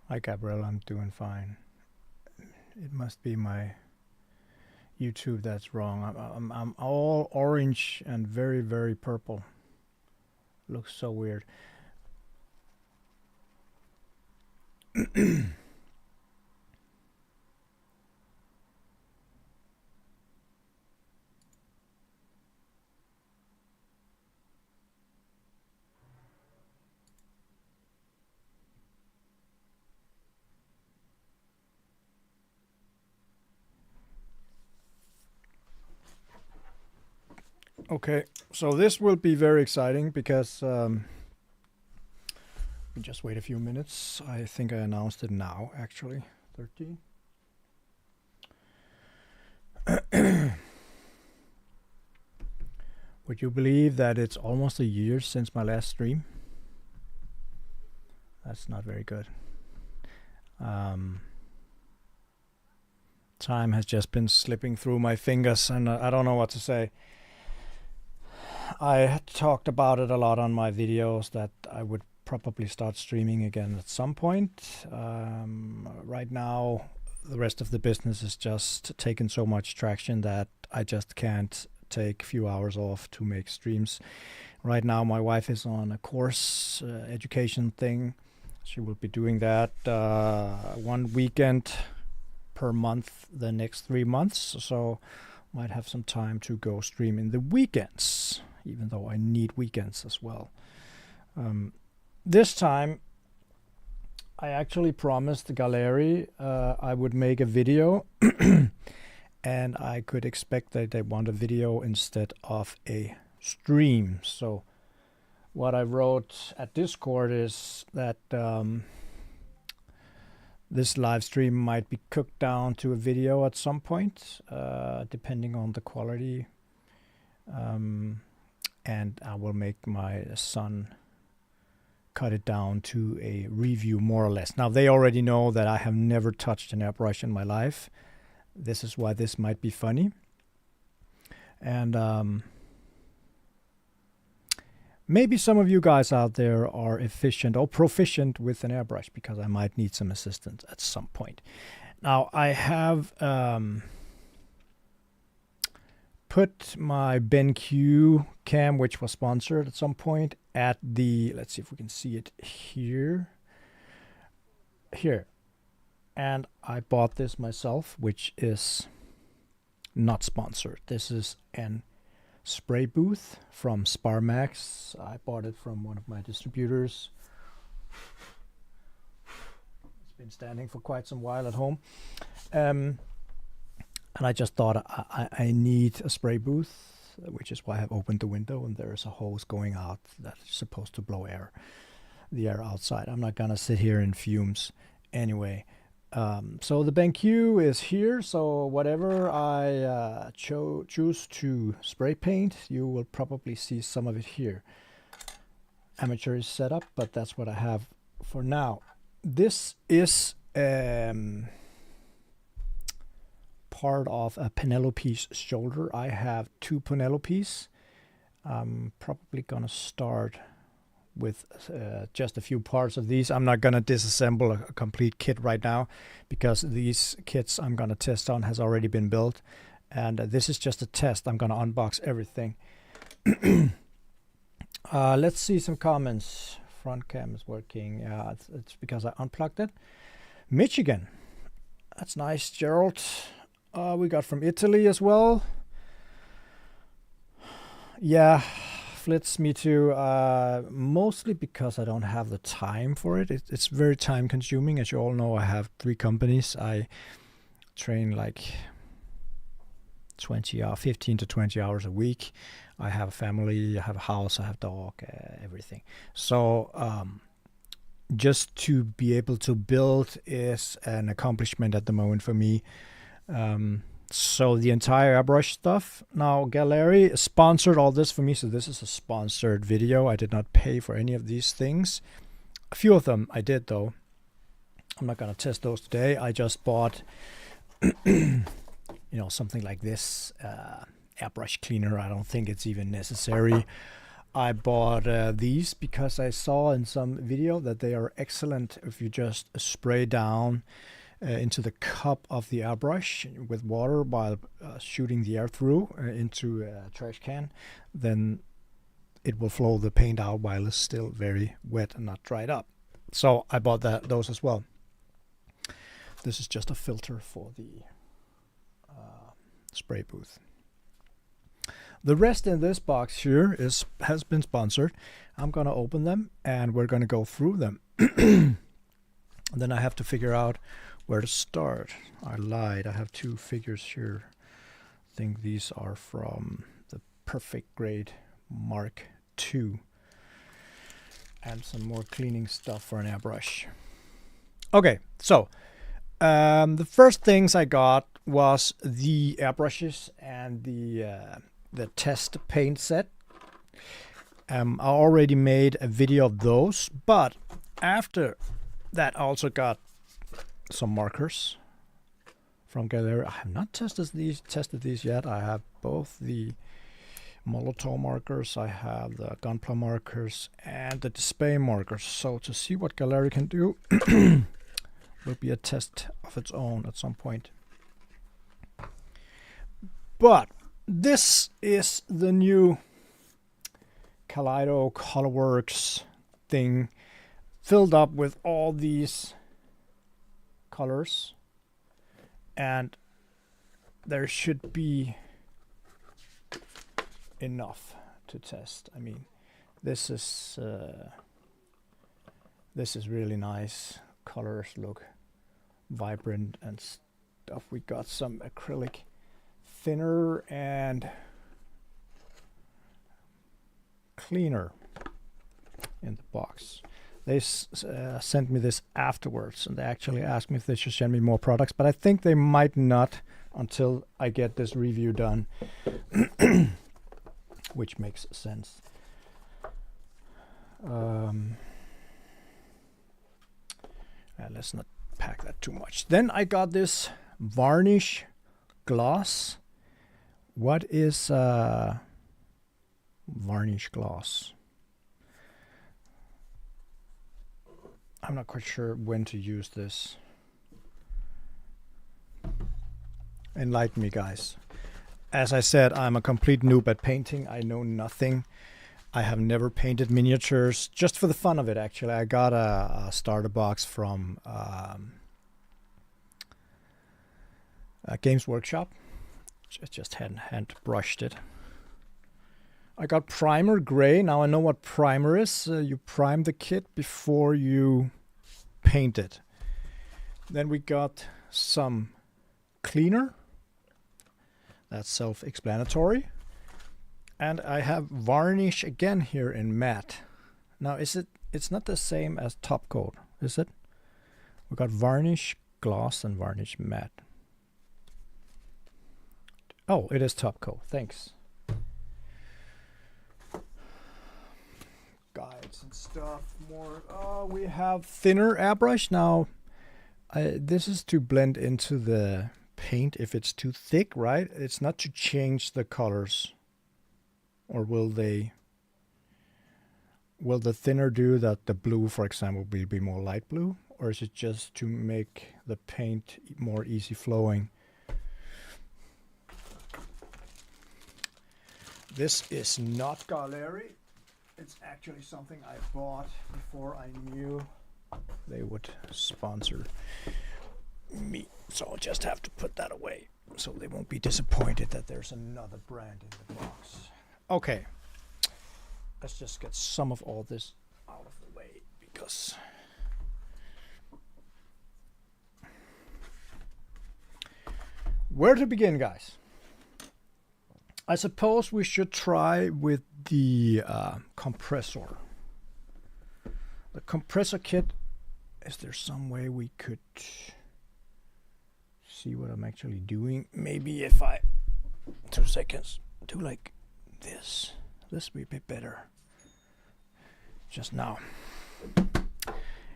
Hi Gabriel, I'm doing fine. It must be my YouTube that's wrong. I'm all orange and very, very purple. Looks so weird. Okay, so this will be very exciting because we just wait a few minutes. I think I announced it now, actually. 13. Would you believe that it's almost a year since my last stream? That's not very good. Time has just been slipping through my fingers and I don't know what to say. I talked about it a lot on my videos that I would probably start streaming again at some point. Right now, the rest of the business is just taking so much traction that I just can't take a few hours off to make streams. Right now, my wife is on a course education thing. She will be doing that one weekend per month the next 3 months. So might have some time to go stream in the weekends, even though I need weekends as well. This time, I actually promised Gaahleri I would make a video, and I could expect that they want a video instead of a stream. So what I wrote at Discord is that this live stream might be cooked down to a video at some point, depending on the quality. And I will make my son cut it down to a review, more or less. Now, they already know that I have never touched an airbrush in my life. This is why this might be funny. And maybe some of you guys out there are efficient or proficient with an airbrush, because I might need some assistance at some point. Now, I have put my BenQ cam, which was sponsored at some point, at the, let's see if we can see it here. And I bought this myself, which is not sponsored. This is an spray booth from Sparmax. I bought it from one of my distributors. It's been standing for quite some while at home. And I just thought I need a spray booth, which is why I have opened the window and there is a hose going out that's supposed to blow the air outside. I'm not gonna sit here in fumes anyway. So the BenQ is here, so whatever I choose to spray paint, you will probably see some of it here. Amateur is set up, but that's what I have for now. This is part of a Penelope's shoulder. I have 2 Penelopes. I'm probably gonna start with just a few parts of these. I'm not gonna disassemble a complete kit right now, because these kits I'm gonna test on has already been built, and this is just a test. I'm gonna unbox everything. Let's see some comments. Front cam is working. It's because I unplugged it. Michigan, that's nice. Gerald, we got from Italy as well. Yeah, Flits, me too. Mostly because I don't have the time for it. It's very time consuming. As you all know, I have 3 companies. I train like 15 to 20 hours a week. I have a family, I have a house, I have a dog, everything. So just to be able to build is an accomplishment at the moment for me. So the entire airbrush stuff. Now, Gaahleri sponsored all this for me, so this is a sponsored video. I did not pay for any of these things. A few of them I did, though. I'm not going to test those today. I just bought, something like this airbrush cleaner. I don't think it's even necessary. I bought these because I saw in some video that they are excellent if you just spray down into the cup of the airbrush with water while shooting the air through into a trash can. Then it will flow the paint out while it's still very wet and not dried up. So I bought those as well. This is just a filter for the spray booth. The rest in this box here has been sponsored. I'm gonna open them and we're gonna go through them. Then I have to figure out where to start. I lied. I have two figures here. I think these are from the Perfect Grade Mark II. And some more cleaning stuff for an airbrush. Okay, so the first things I got was the airbrushes and the test paint set. I already made a video of those, but after that I also got some markers from Gaahleri. I have not tested these yet. I have both the Molotov markers, I have the Gunpla markers, and the display markers. So to see what Gaahleri can do will be a test of its own at some point. But this is the new Kaleido Colorworks thing, filled up with all these colors, and there should be enough to test. I mean, this is really nice. Colors look vibrant and stuff. We got some acrylic thinner and cleaner in the box. They sent me this afterwards, and they actually asked me if they should send me more products, but I think they might not until I get this review done, which makes sense. Let's not pack that too much. Then I got this varnish gloss. What is varnish gloss? I'm not quite sure when to use this. Enlighten me, guys. As I said, I'm a complete noob at painting. I know nothing. I have never painted miniatures, just for the fun of it, actually. I got a starter box from Games Workshop. Just hand brushed it. I got primer gray. Now I know what primer is. You prime the kit before you paint it. Then we got some cleaner. That's self-explanatory. And I have varnish again here in matte. Now it's not the same as top coat, is it? We got varnish gloss and varnish matte. Oh, it is top coat. Thanks. Guides and stuff more. Oh, we have thinner airbrush now. This is to blend into the paint if it's too thick, right? It's not to change the colors. Or will the thinner do that the blue, for example, will be more light blue? Or is it just to make the paint more easy flowing? This is not Gaahleri. It's actually something I bought before I knew they would sponsor me. So I'll just have to put that away so they won't be disappointed that there's another brand in the box. Okay, let's just get some of all this out of the way because where to begin, guys? I suppose we should try with the compressor. The compressor kit, is there some way we could see what I'm actually doing? Maybe if I, 2 seconds, do like this would be a bit better just now.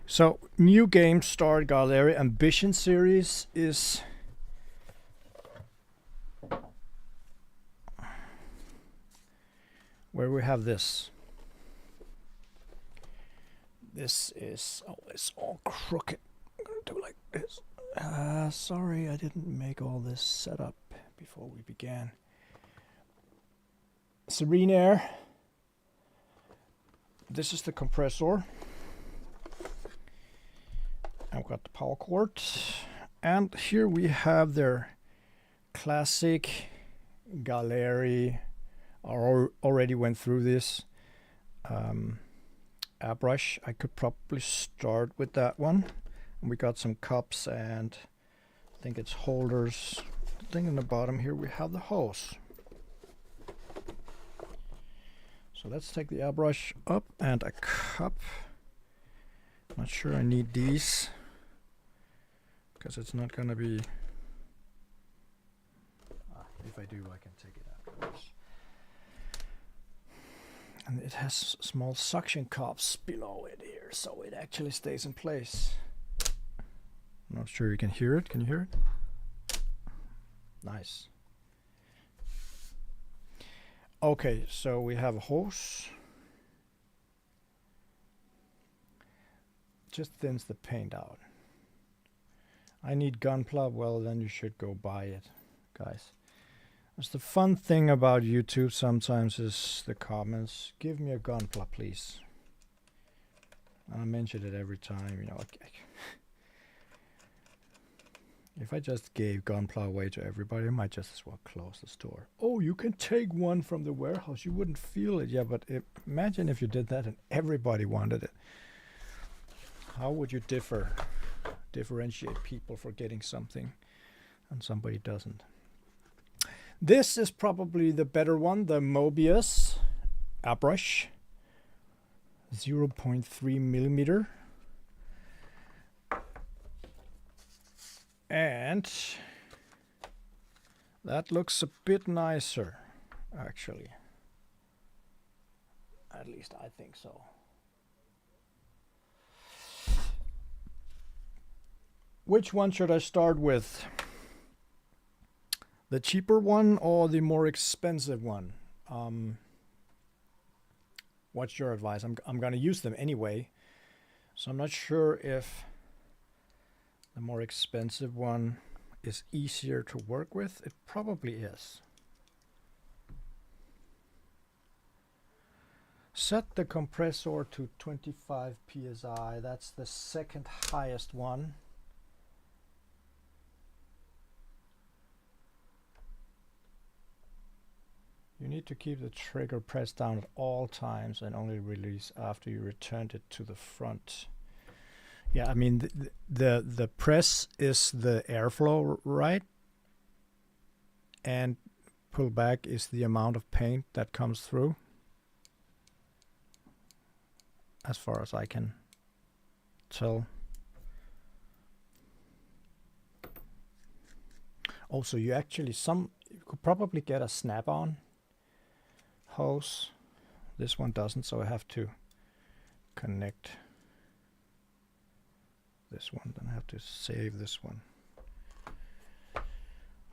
So new game start Gaahleri Ambition series is where we have this. This is, oh, it's all crooked. I'm gonna do like this. Sorry, I didn't make all this setup before we began. Serene Air. This is the compressor. I've got the power cord. And here we have their classic Gaahleri. I already went through this. Airbrush. I could probably start with that one. And we got some cups and I think it's holders. The thing in the bottom here we have the hose. So let's take the airbrush up and a cup. Not sure I need these because it's not gonna be. If I do, I can take it afterwards. And it has small suction cups below it here, so it actually stays in place. I'm not sure you can hear it. Can you hear it? Nice. Okay, so we have a hose. Just thins the paint out. I need Gunpla. Well, then you should go buy it, guys. That's the fun thing about YouTube sometimes is the comments. Give me a Gunpla, please. I mention it every time, you know. If I just gave Gunpla away to everybody, I might just as well close the store. Oh, you can take one from the warehouse. You wouldn't feel it. Yeah, but imagine if you did that and everybody wanted it. How would you differentiate people for getting something and somebody doesn't? This is probably the better one, the Mobius airbrush, 0.3 millimeter. And that looks a bit nicer, actually. At least I think so. Which one should I start with? The cheaper one or the more expensive one? What's your advice? I'm going to use them anyway, so I'm not sure if the more expensive one is easier to work with. It probably is. Set the compressor to 25 psi. That's the second highest one. You need to keep the trigger pressed down at all times and only release after you returned it to the front. Yeah, I mean the press is the airflow, right? And pull back is the amount of paint that comes through, as far as I can tell. Also, you could probably get a snap-on hose. This one doesn't, so I have to connect this one, then I have to save this one.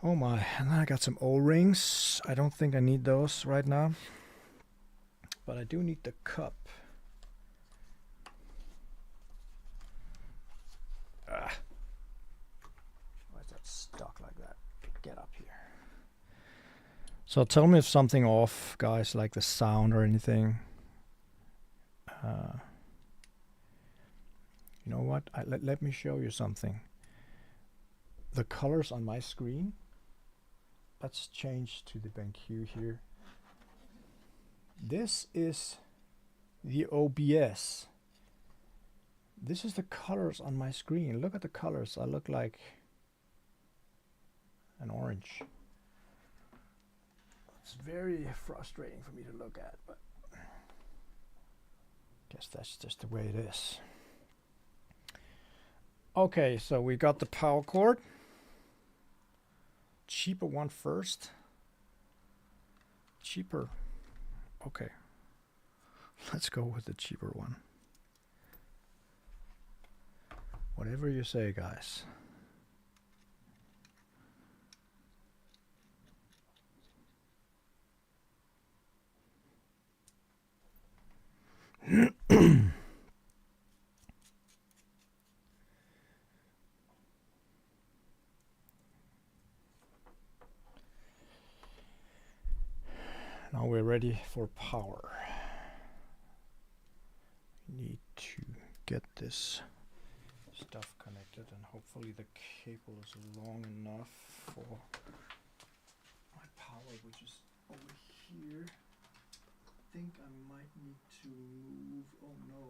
Oh my, and then I got some O-rings. I don't think I need those right now, but I do need the cup. Why is that stuck like that? Get up here. So tell me if something off, guys, like the sound or anything. You know what? Let me show you something. The colors on my screen. Let's change to the BenQ here. This is the OBS. This is the colors on my screen. Look at the colors. I look like an orange. It's very frustrating for me to look at, but I guess that's just the way it is. Okay, so we got the power cord. Cheaper one first. Cheaper. Okay. Let's go with the cheaper one. Whatever you say, guys. Now we're ready for power. We need to get this stuff connected, and hopefully the cable is long enough for my power, which is over here. I think I might need to move. Oh no.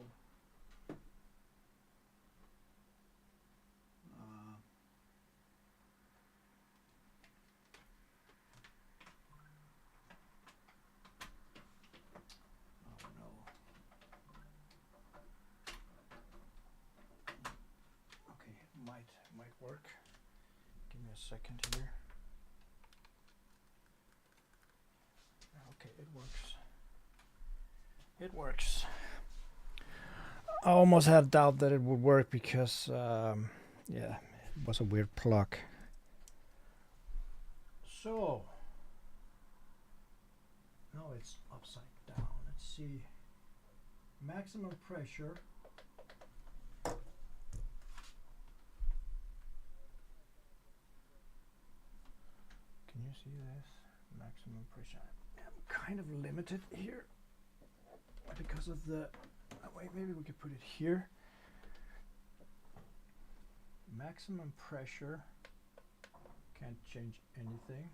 Oh no. Okay, it might work. Give me a second here. Okay, it works. It works. I almost had doubt that it would work because, yeah, it was a weird plug. So, now it's upside down. Let's see. Maximum pressure. Can you see this? Maximum pressure. I'm kind of limited here because of the, wait, maybe we could put it here. Maximum pressure, can't change anything.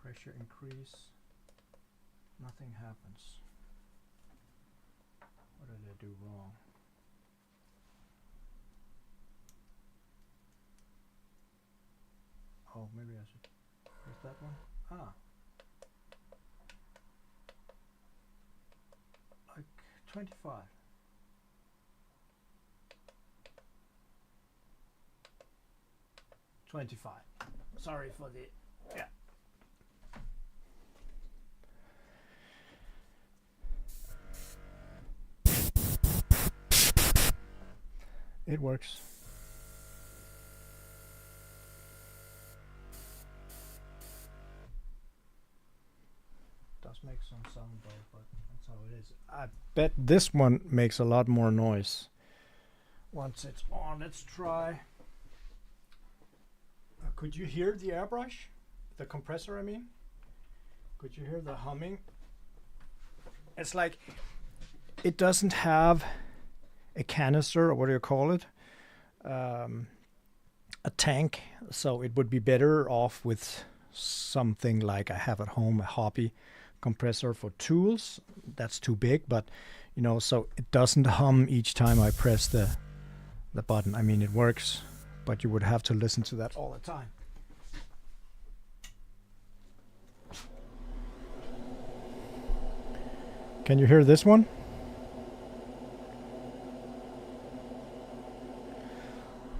Pressure increase, nothing happens. What did I do wrong? Oh, maybe I should press that one. Ah. Like 25. Sorry for the, yeah. It works. Does make some sound though, but that's how it is. I bet this one makes a lot more noise once it's on. Let's try. Could you hear the airbrush? The compressor, I mean? Could you hear the humming? It's like it doesn't have a canister, or what do you call it? A tank. So it would be better off with something like I have at home, a hobby compressor for tools. That's too big, but you know, so it doesn't hum each time I press the button. I mean, it works, but you would have to listen to that all the time. Can you hear this one?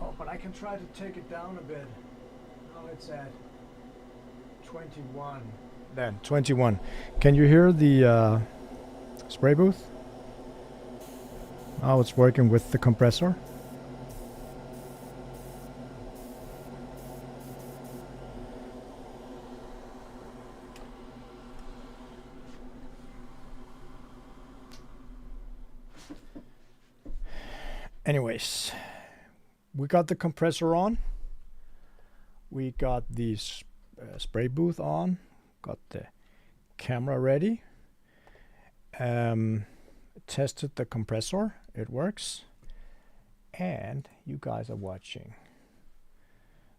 Oh, but I can try to take it down a bit. Now it's at 21. Then 21. Can you hear the spray booth? Oh, it's working with the compressor. Anyways, we got the compressor on. We got the spray booth on. Got the camera ready. Tested the compressor. It works. And you guys are watching.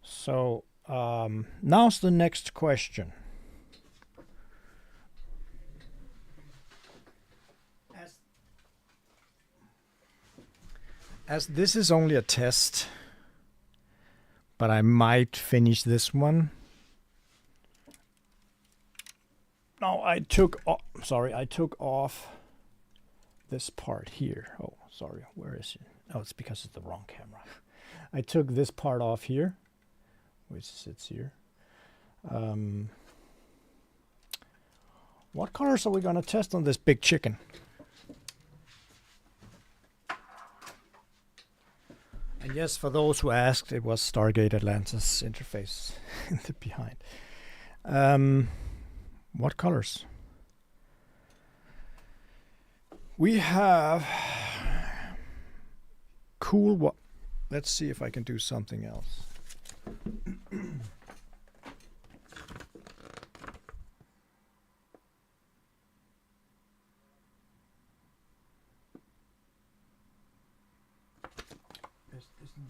So now's the next question. As this is only a test, but I might finish this one. No, I took off this part here. Oh, sorry, where is it? Oh, it's because it's the wrong camera. I took this part off here, which sits here. What colors are we gonna test on this big chicken? And yes, for those who asked, it was Stargate Atlantis interface in the behind. What colors? We have cool. Let's see if I can do something else.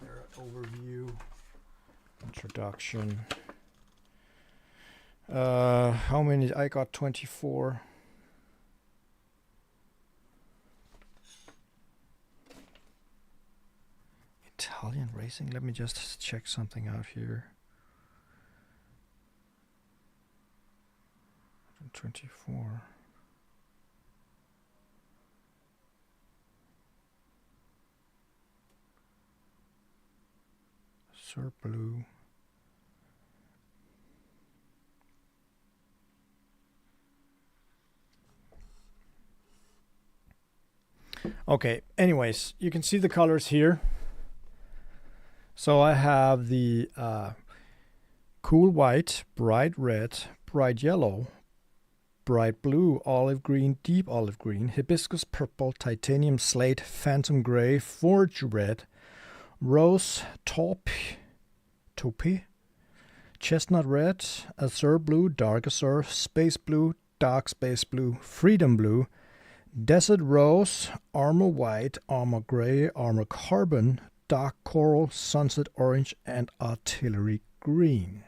their overview, introduction. How many? I got 24. Italian racing. Let me just check something out here. 24. Sir Blue. Okay, anyways, you can see the colors here. So I have the cool white, bright red, bright yellow, bright blue, olive green, deep olive green, hibiscus purple, titanium slate, phantom gray, forge red, rose taupe, chestnut red, azure blue, dark azure, space blue, dark space blue, freedom blue, desert rose, armor white, armor gray, armor carbon, dark coral, sunset orange, and artillery green.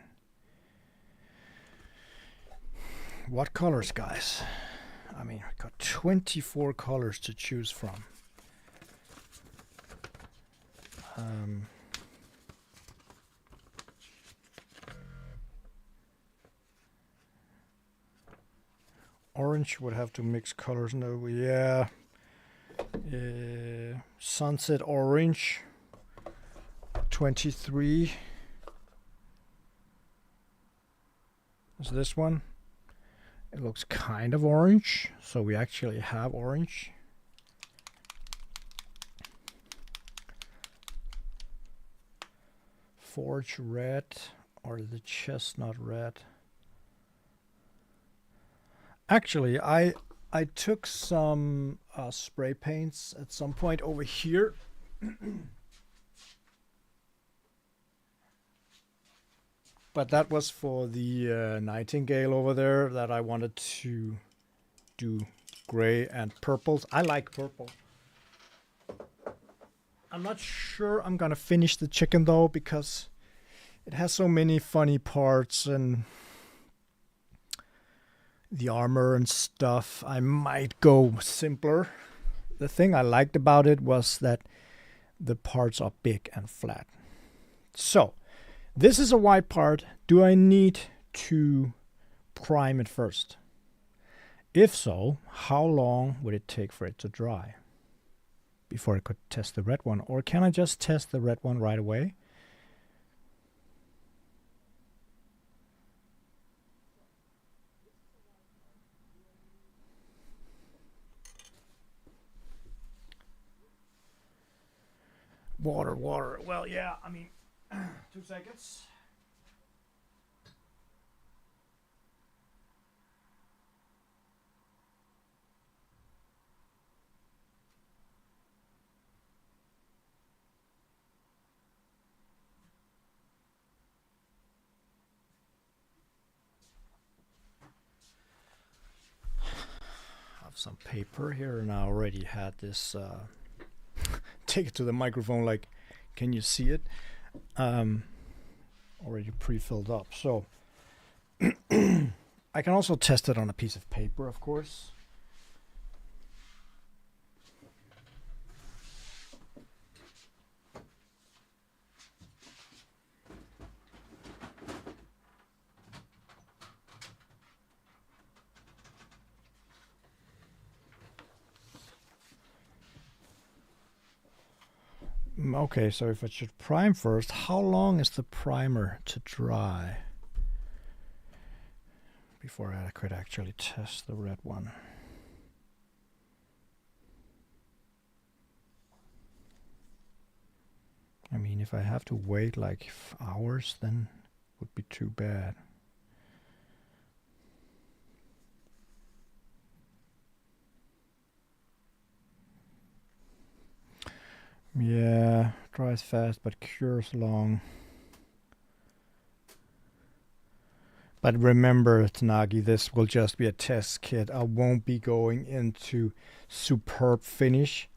What colors, guys? I mean, I got 24 colors to choose from. Orange would have to mix colors. No, yeah. Sunset orange. 23. Is this one? It looks kind of orange, so we actually have orange. Forge red or the chestnut red. Actually, I took some spray paints at some point over here. But that was for the Nightingale over there that I wanted to do gray and purples. I like purple. I'm not sure I'm gonna finish the chicken though, because it has so many funny parts and the armor and stuff. I might go simpler. The thing I liked about it was that the parts are big and flat. So this is a white part. Do I need to prime it first? If so, how long would it take for it to dry before I could test the red one? Or can I just test the red one right away? Water. Well, yeah, I mean, 2 seconds. I have some paper here, and I already had this. Take it to the microphone. Like, can you see it? Already pre-filled up. So I can also test it on a piece of paper, of course. Okay, so if it should prime first, how long is the primer to dry before I could actually test the red one? I mean, if I have to wait like hours, then it would be too bad. Yeah, dries fast but cures long. But remember, Tanagi, this will just be a test kit. I won't be going into superb finish.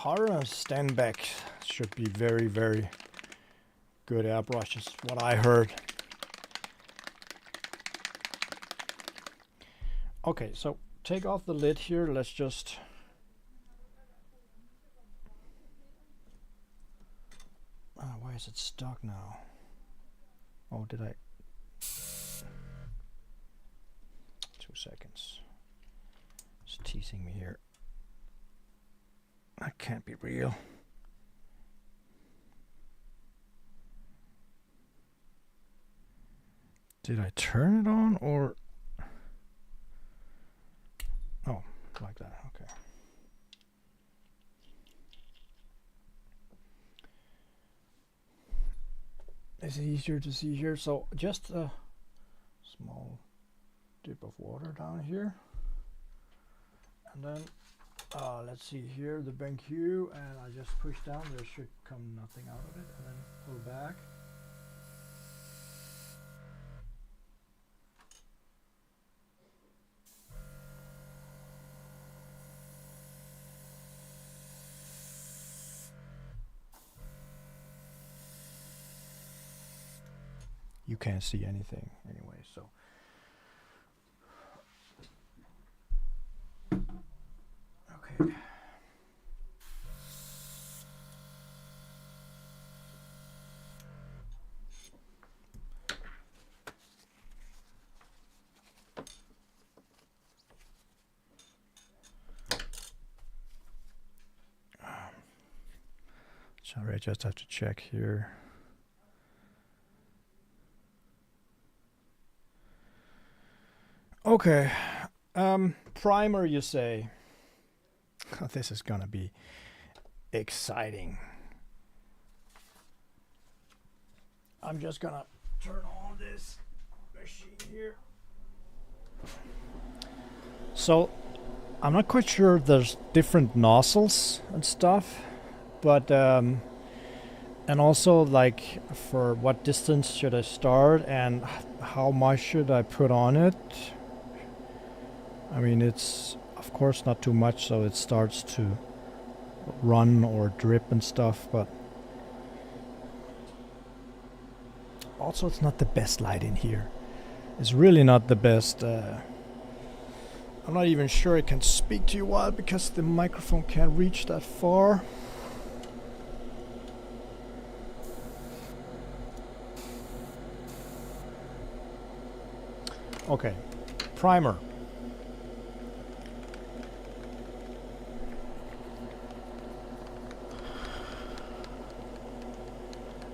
Harder stand back should be very, very good airbrushes, what I heard. Okay, so take off the lid here. Let's just why is it stuck now? Oh, did I? 2 seconds. It's teasing me here. That can't be real. Did I turn it on or? Oh, like that, okay. It's easier to see here, so just a small dip of water down here. And then, let's see here, the BenQ, and I just push down, there should come nothing out of it, and then pull back. You can't see anything anyway, so. Okay. Sorry, I just have to check here. Okay, primer, you say. Oh, this is gonna be exciting. I'm just gonna turn on this machine here. So, I'm not quite sure, there's different nozzles and stuff, but and also like for what distance should I start and how much should I put on it. I mean, it's of course not too much so it starts to run or drip and stuff, but also it's not the best light in here. It's really not the best. I'm not even sure I can speak to you well because the microphone can't reach that far. Okay, primer.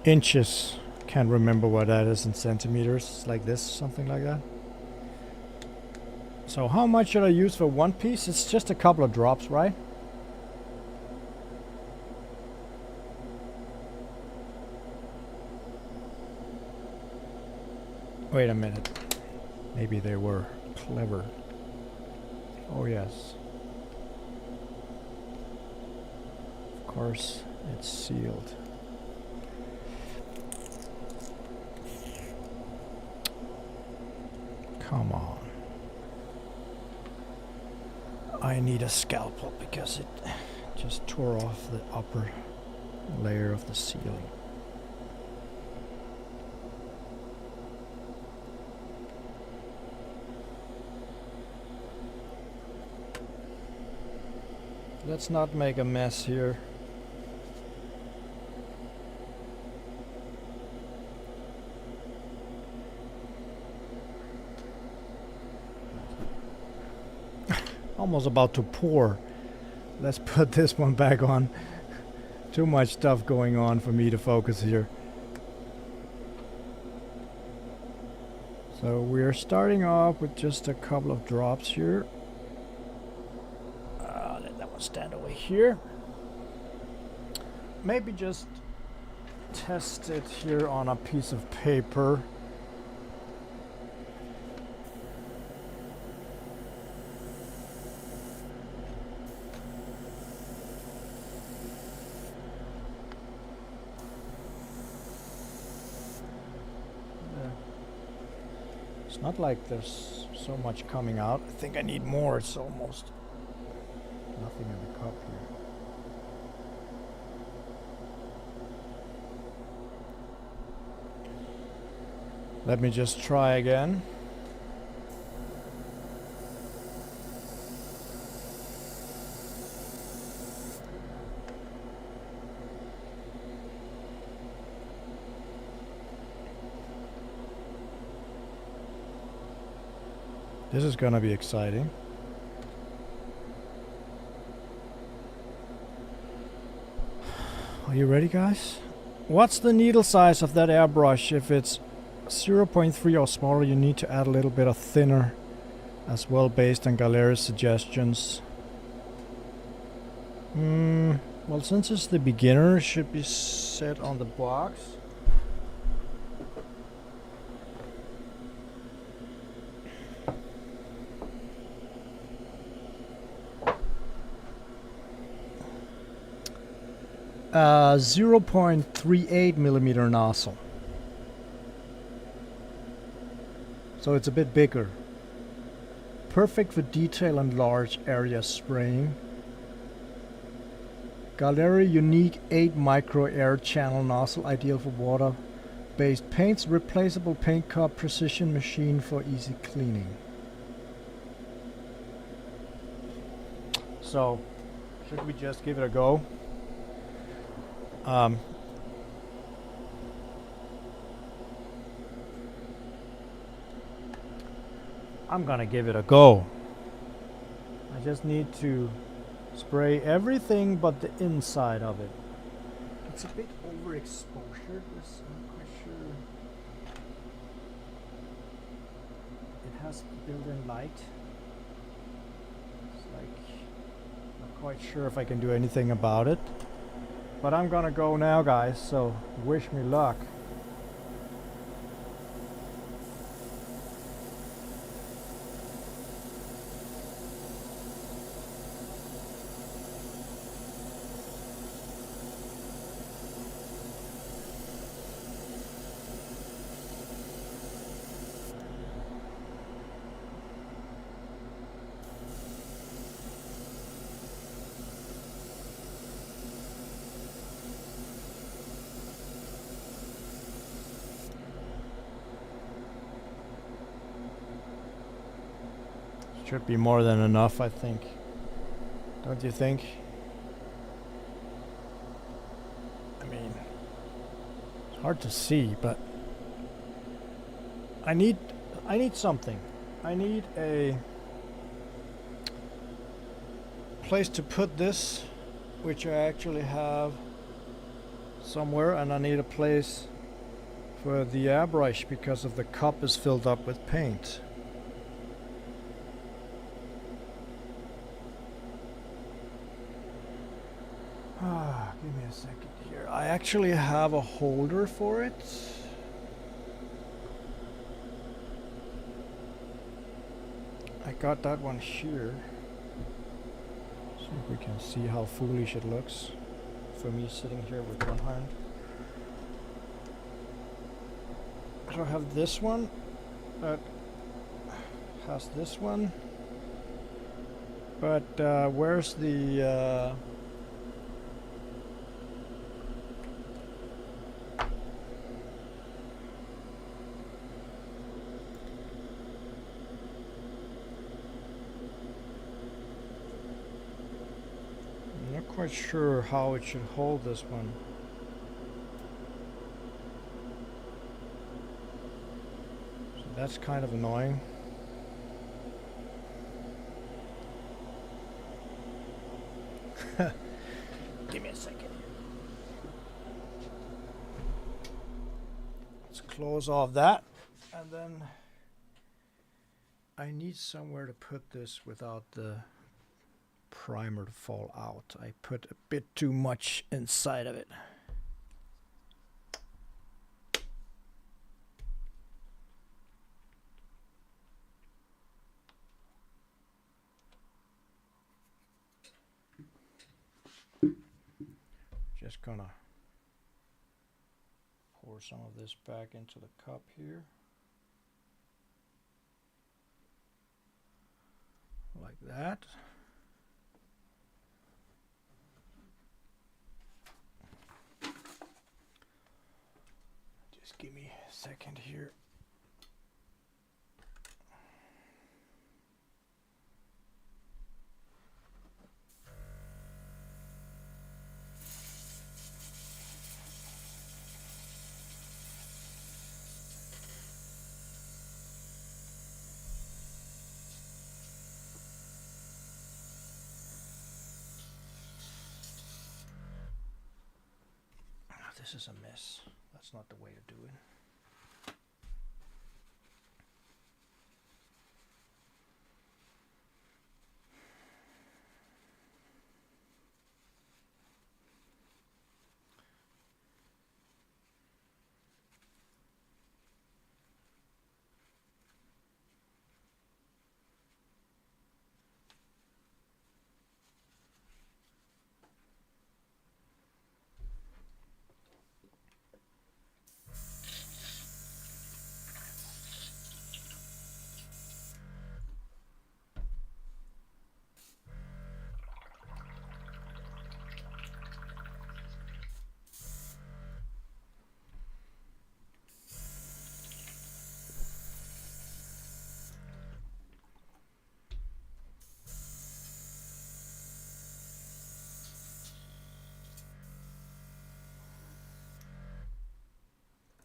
Inches, can't remember what that is in centimeters, like this, something like that. So how much should I use for one piece? It's just a couple of drops, right? Wait a minute. Maybe they were clever. Oh yes. Of course, it's sealed. Come on. I need a scalpel because it just tore off the upper layer of the sealing. Let's not make a mess here. Almost about to pour. Let's put this one back on. Too much stuff going on for me to focus here. So we're starting off with just a couple of drops here. Let that one stand over here. Maybe just test it here on a piece of paper. It's not like there's so much coming out. I think I need more. It's almost nothing in the cup here. Let me just try again. This is gonna be exciting. Are you ready, guys? What's the needle size of that airbrush? If it's 0.3 or smaller, you need to add a little bit of thinner as well, based on Gaahleri suggestions. Well, since it's the beginner, it should be set on the box. Uh, 0.38 millimeter nozzle. So it's a bit bigger. Perfect for detail and large area spraying. Gaahleri unique 8 micro air channel nozzle, ideal for water-based paints. Replaceable paint cup, precision machine for easy cleaning. So, should we just give it a go? I'm gonna give it a go. I just need to spray everything but the inside of it. It's a bit overexposure, this, I'm quite sure. It has built-in light. It's like, not quite sure if I can do anything about it. But I'm gonna go now, guys, so wish me luck. Should be more than enough, I think. Don't you think? I mean, it's hard to see, but I need something. I need a place to put this, which I actually have somewhere, and I need a place for the airbrush because of the cup is filled up with paint. Give me a second here. I actually have a holder for it. I got that one here. See if we can see how foolish it looks for me sitting here with one hand. So I have this one that has this one, but where's the quite sure how it should hold this one. So that's kind of annoying. Give me a second. Let's close off that, and then I need somewhere to put this without the primer to fall out. I put a bit too much inside of it. Just gonna pour some of this back into the cup here. Like that. Give me a second here. this is a mess. That's not the way to do it.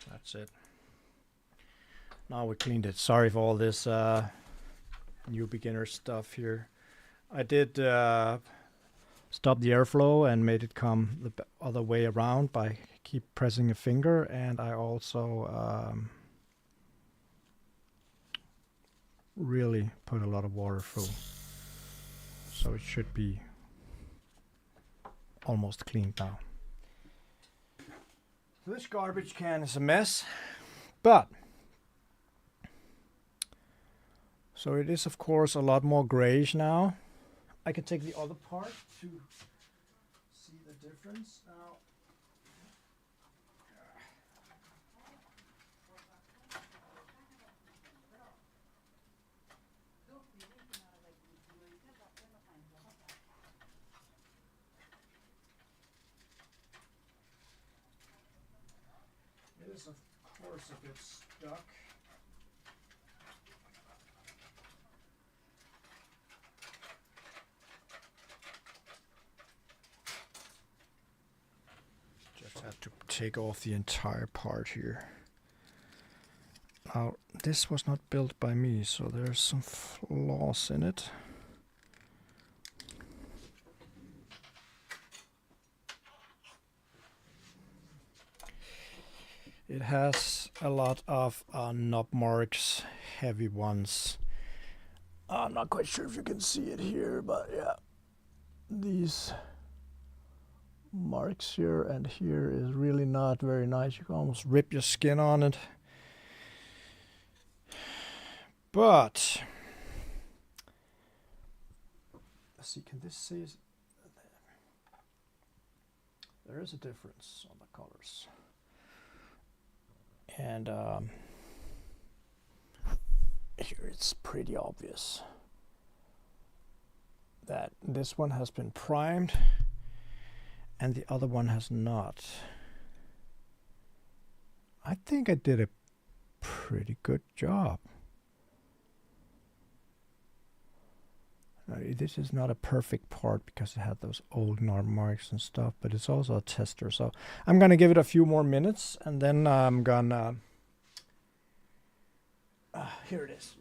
That's it. Now we cleaned it. Sorry for all this new beginner stuff here. I did stop the airflow and made it come the other way around by keep pressing a finger, and I also really put a lot of water through. So it should be almost clean now. This garbage can is a mess, but so it is of course a lot more grayish now. I can take the other part to see the difference now. It is of course a bit stuck. Just have to take off the entire part here. Now this was not built by me, so there's some flaws in it. It has a lot of knob marks, heavy ones. I'm not quite sure if you can see it here, but yeah, these marks here and here is really not very nice. You can almost rip your skin on it. But let's see, can this see? There is a difference on the colors. And here it's pretty obvious that this one has been primed and the other one has not. I think I did a pretty good job. This is not a perfect part because it had those old knob marks and stuff, but it's also a tester. So I'm gonna give it a few more minutes and then I'm gonna, here it is.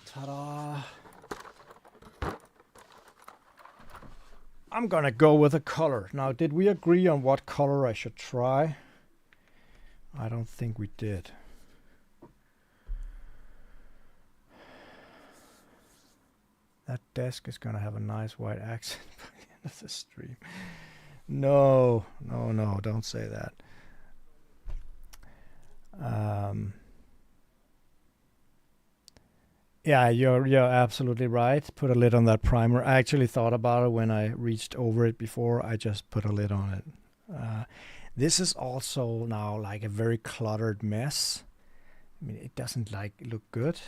Ta-da! I'm gonna go with a color. Now, did we agree on what color I should try? I don't think we did. That desk is gonna have a nice white accent by the end of the stream. No, no, no, don't say that. Yeah, you're absolutely right. Put a lid on that primer. I actually thought about it when I reached over it before. I just put a lid on it. This is also now like a very cluttered mess. I mean, it doesn't look good.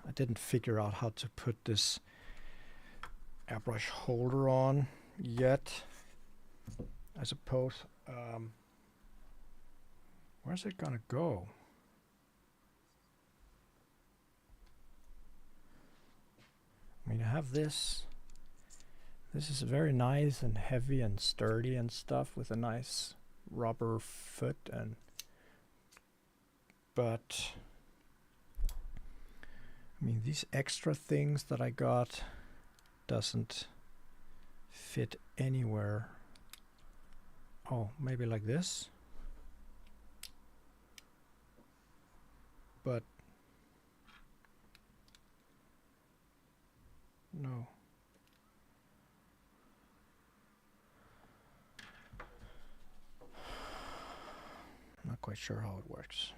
I didn't figure out how to put this airbrush holder on yet, I suppose. Where's it gonna go? I mean, I have this. This is very nice and heavy and sturdy and stuff with a nice rubber foot, and but I mean, these extra things that I got doesn't fit anywhere. Oh, maybe like this. But no. Not quite sure how it works.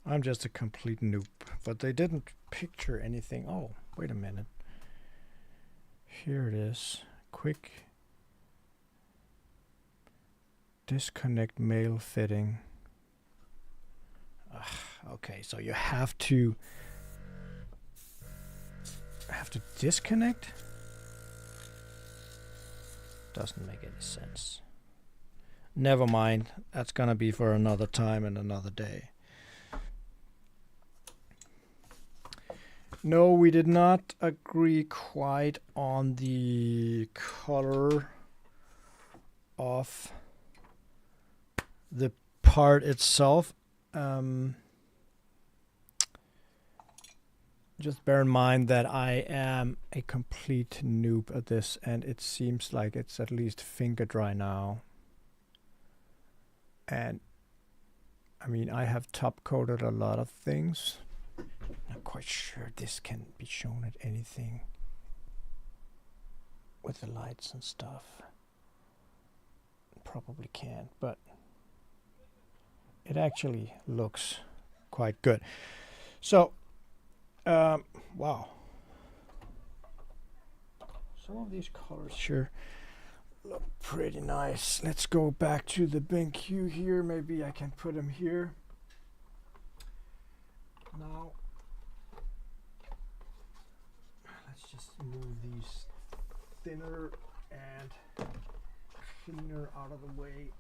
I'm just a complete noob, but they didn't picture anything. Oh, wait a minute. Here it is. Quick disconnect male fitting. Okay, so you have to disconnect? Doesn't make any sense. Never mind. That's gonna be for another time and another day. No, we did not agree quite on the color of the part itself. Just bear in mind that I am a complete noob at this, and it seems like it's at least finger dry now. And I mean, I have top coated a lot of things. Not quite sure this can be shown at anything with the lights and stuff. Probably can't, but it actually looks quite good. So, wow. Some of these colors sure look pretty nice. Let's go back to the BenQ here. Maybe I can put them here. Now, let's just move these thinner and cleaner out of the way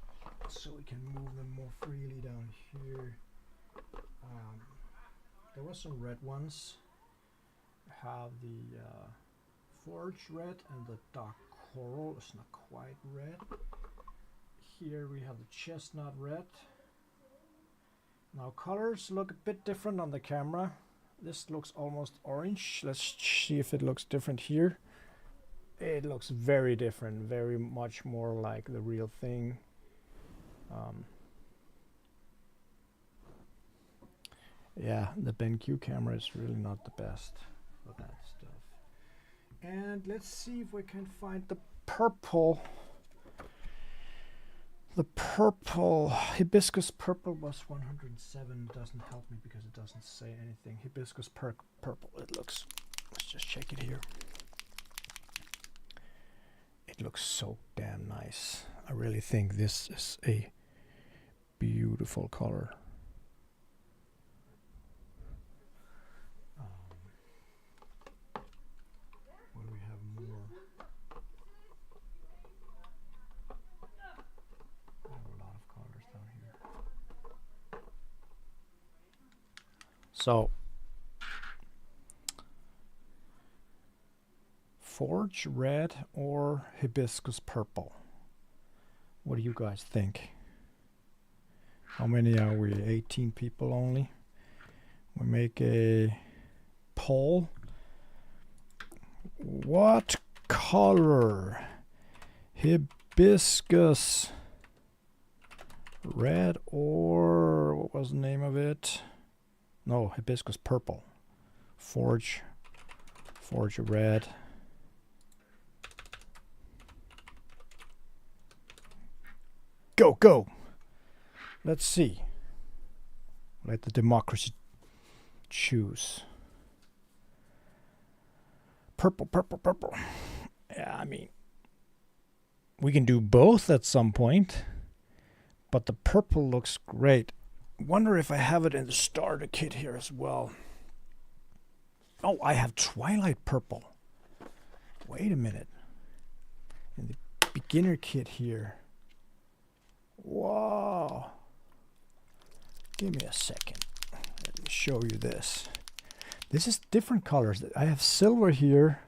so we can move them more freely down here. There were some red ones. I have the forge red and the dark coral. It's not quite red. Here we have the chestnut red. Now colors look a bit different on the camera. This looks almost orange. Let's see if it looks different here. It looks very different, very much more like the real thing. Yeah, the BenQ camera is really not the best for that stuff. And let's see if we can find the purple. The purple, hibiscus purple was 107. It doesn't help me because it doesn't say anything. Hibiscus purple, it looks, let's just check it here. It looks so damn nice. I really think this is a beautiful color. What do we have more? I have a lot of colors down here. So, forge red or hibiscus purple? What do you guys think? How many are we? 18 people only. We make a poll. What color? Hibiscus red or what was the name of it? No, hibiscus purple. Forge red. Go! Let's see. Let the democracy choose. Purple. Yeah, I mean, we can do both at some point, but the purple looks great. Wonder if I have it in the starter kit here as well. Oh, I have twilight purple. Wait a minute. In the beginner kit here. Wow. Give me a second. Let me show you this. This is different colors. I have silver here,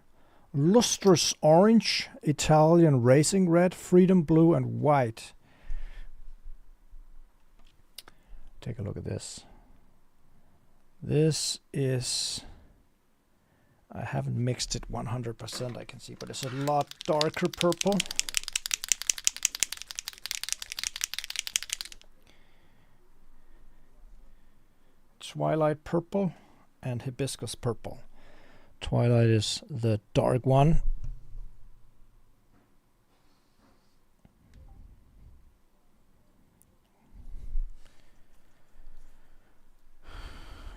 lustrous orange, Italian racing red, freedom blue, and white. Take a look at this. This is I haven't mixed it 100%, I can see, but it's a lot darker purple. Twilight purple and hibiscus purple. Twilight is the dark one.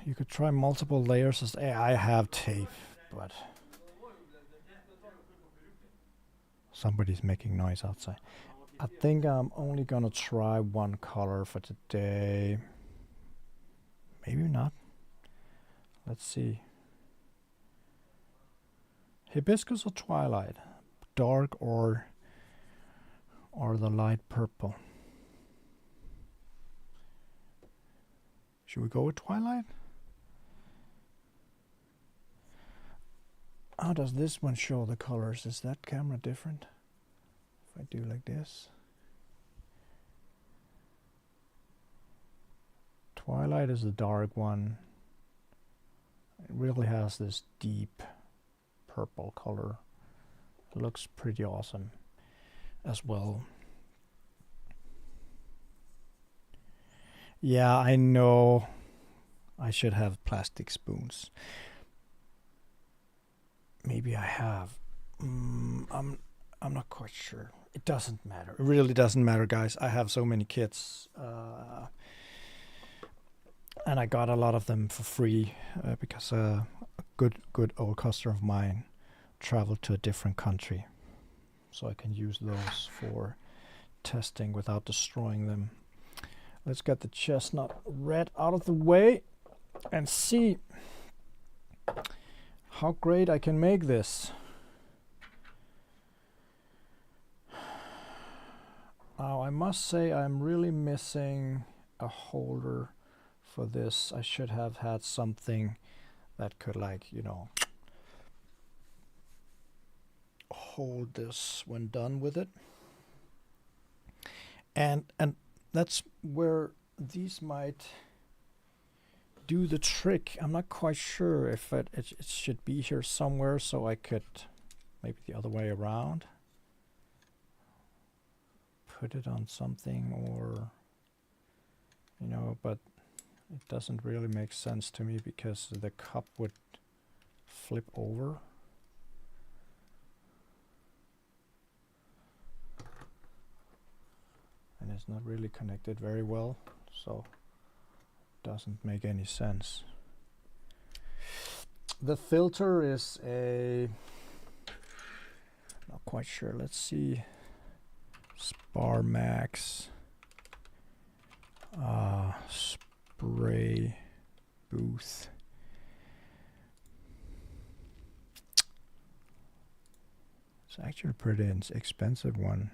You could try multiple layers. I have tape, but somebody's making noise outside. I think I'm only gonna try one color for today. Maybe not. Let's see. Hibiscus or twilight? Dark or the light purple? Should we go with twilight? How does this one show the colors? Is that camera different? If I do like this. Twilight is the dark one. It really has this deep purple color. It looks pretty awesome as well. Yeah, I know I should have plastic spoons. Maybe I have. I'm not quite sure. It doesn't matter. It really doesn't matter, guys. I have so many kits. And I got a lot of them for free because a good old customer of mine traveled to a different country, so I can use those for testing without destroying them. Let's get the chestnut red out of the way and see how great I can make this. Now I must say I'm really missing a holder for this. I should have had something that could, like, you know, hold this when done with it. And that's where these might do the trick. I'm not quite sure if it should be here somewhere, so I could maybe the other way around put it on something, or you know, but it doesn't really make sense to me because the cup would flip over. And it's not really connected very well, so it doesn't make any sense. The filter is a, not quite sure, let's see, Spar Max spray booth. It's actually a pretty expensive one.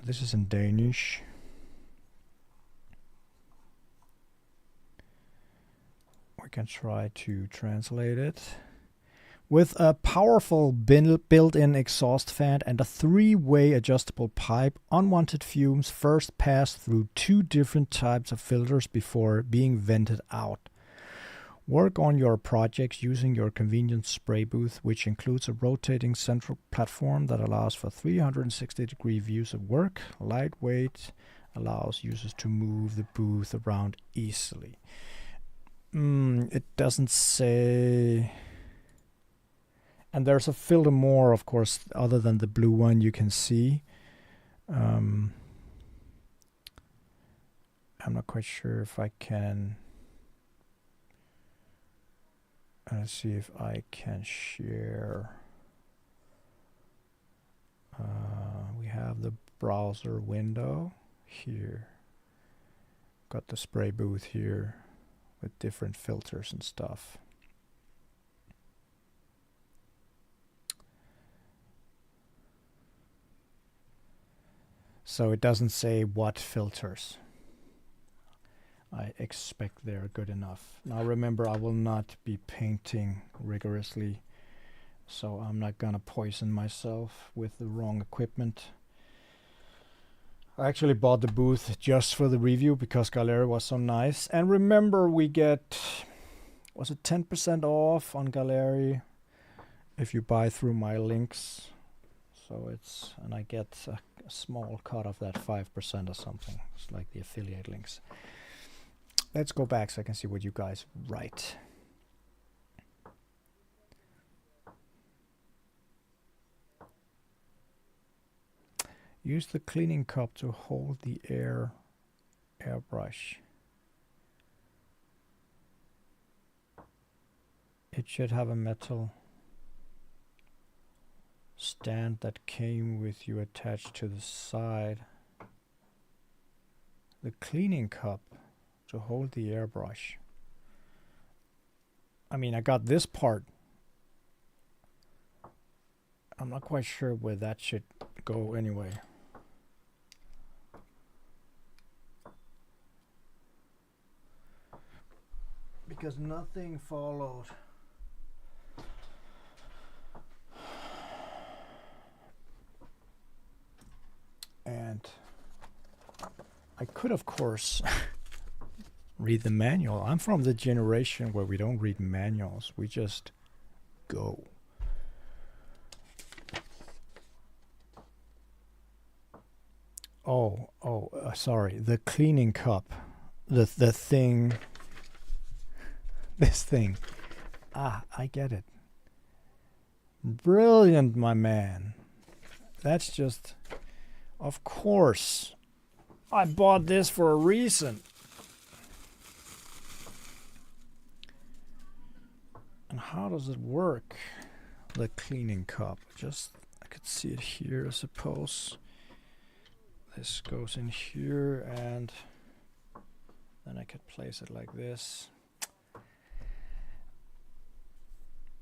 This is in Danish. We can try to translate it. With a powerful built-in exhaust fan and a 3-way adjustable pipe, unwanted fumes first pass through 2 different types of filters before being vented out. Work on your projects using your convenient spray booth, which includes a rotating central platform that allows for 360-degree views of work. Lightweight, allows users to move the booth around easily. It doesn't say... And there's a filter more, of course, other than the blue one you can see. I'm not quite sure if I can... Let's see if I can share. We have the browser window here. Got the spray booth here with different filters and stuff. So it doesn't say what filters. I expect they're good enough. Now remember, I will not be painting rigorously, so I'm not gonna poison myself with the wrong equipment. I actually bought the booth just for the review because Gaahleri was so nice. And remember, we get, was it 10% off on Gaahleri if you buy through my links? So it's, and I get a small cut of that 5% or something. It's like the affiliate links. Let's go back so I can see what you guys write. Use the cleaning cup to hold the airbrush. It should have a metal stand that came with you attached to the side. The cleaning cup to hold the airbrush. I mean, I got this part. I'm not quite sure where that should go anyway. Because nothing followed. And I could, of course, read the manual. I'm from the generation where we don't read manuals. We just go. Sorry. The cleaning cup. The thing. This thing. Ah, I get it. Brilliant, my man. That's just... Of course. I bought this for a reason. And how does it work? The cleaning cup. Just, I could see it here, I suppose. This goes in here, and then I could place it like this.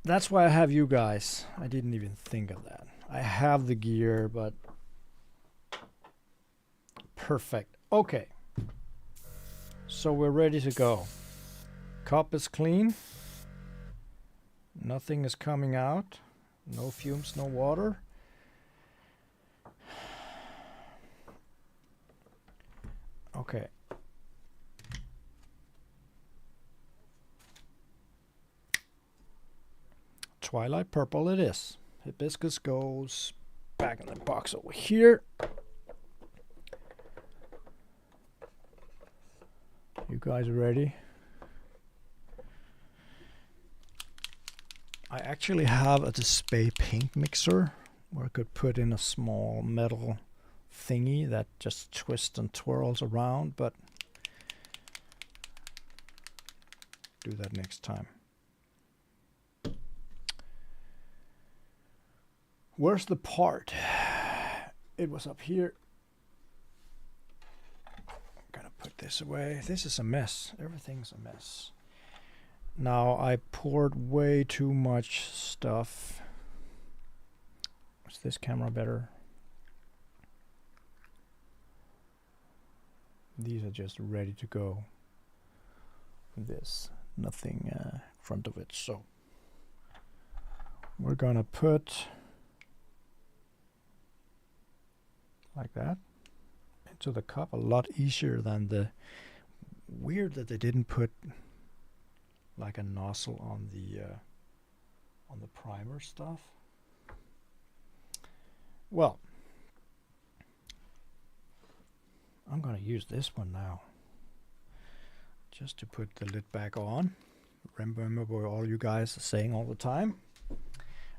That's why I have you guys. I didn't even think of that. I have the gear, but perfect. Okay. So we're ready to go. Cup is clean. Nothing is coming out. No fumes, no water. Okay. Twilight purple it is. Hibiscus goes back in the box over here. You guys ready? I actually have a display paint mixer where I could put in a small metal thingy that just twists and twirls around, but do that next time. Where's the part? It was up here. I'm gonna put this away. This is a mess. Everything's a mess. Now I poured way too much stuff. Is this camera better? These are just ready to go. This, nothing in front of it. So we're gonna put like that into the cup. A lot easier than the... Weird that they didn't put like a nozzle on the primer stuff. Well, I'm gonna use this one now just to put the lid back on. Remember what all you guys are saying all the time.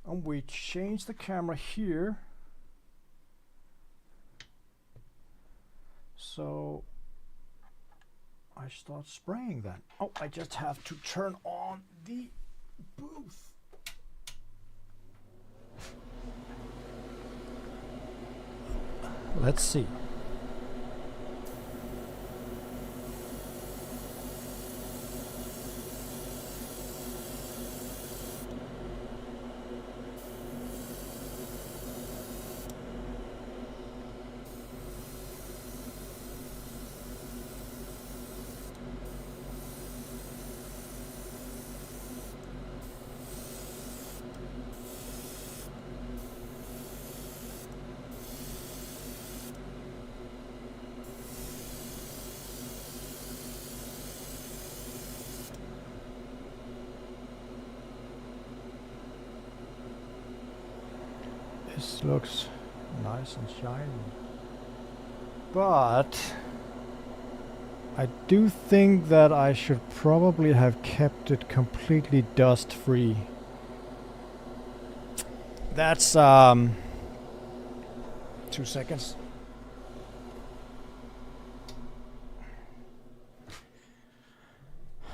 And we change the camera here. So I start spraying then. Oh, I just have to turn on the booth. Let's see. this looks nice and shiny. But I do think that I should probably have kept it completely dust free. That's 2 seconds.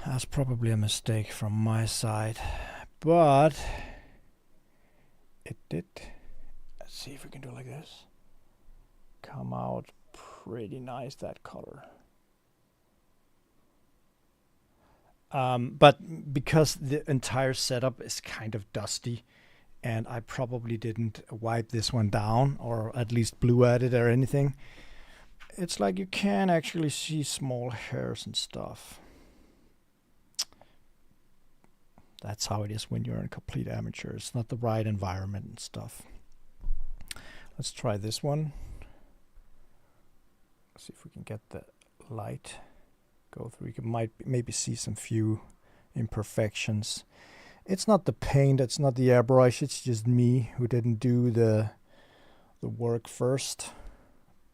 That's probably a mistake from my side, but it did. Let's see if we can do it like this. Come out pretty nice, that color. But because the entire setup is kind of dusty, and I probably didn't wipe this one down, or at least blew at it or anything, it's like you can actually see small hairs and stuff. That's how it is when you're a complete amateur. It's not the right environment and stuff. Let's try this one. See if we can get the light go through. You might maybe see some few imperfections. It's not the paint, it's not the airbrush, it's just me who didn't do the work first.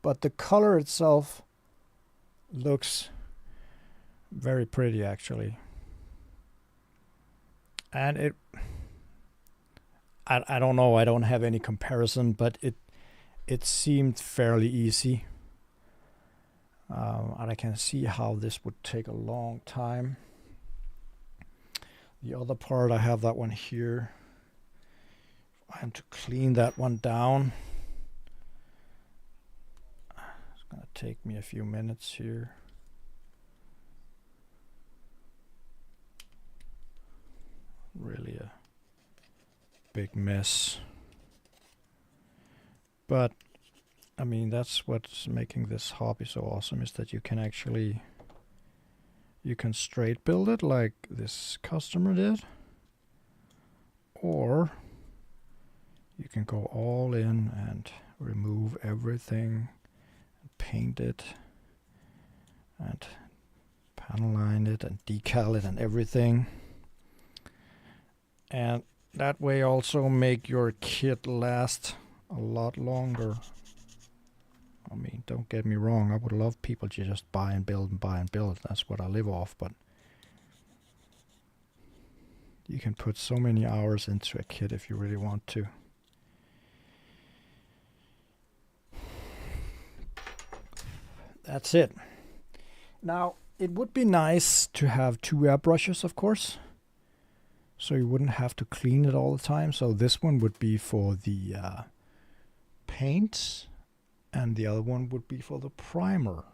But the color itself looks very pretty, actually. And I don't know, I don't have any comparison, but it seemed fairly easy. And I can see how this would take a long time. The other part, I have that one here. I am to clean that one down. It's going to take me a few minutes here. Really a big mess. But I mean, that's what's making this hobby so awesome, is that you can actually, you can straight build it like this customer did, or you can go all in and remove everything, and paint it, and panel line it, and decal it, and everything. And that way also make your kit last a lot longer. I mean, don't get me wrong, I would love people to just buy and build and buy and build. That's what I live off, but you can put so many hours into a kit if you really want to. That's it. Now, it would be nice to have 2 airbrushes, of course, so you wouldn't have to clean it all the time. So this one would be for the paint, and the other one would be for the primer.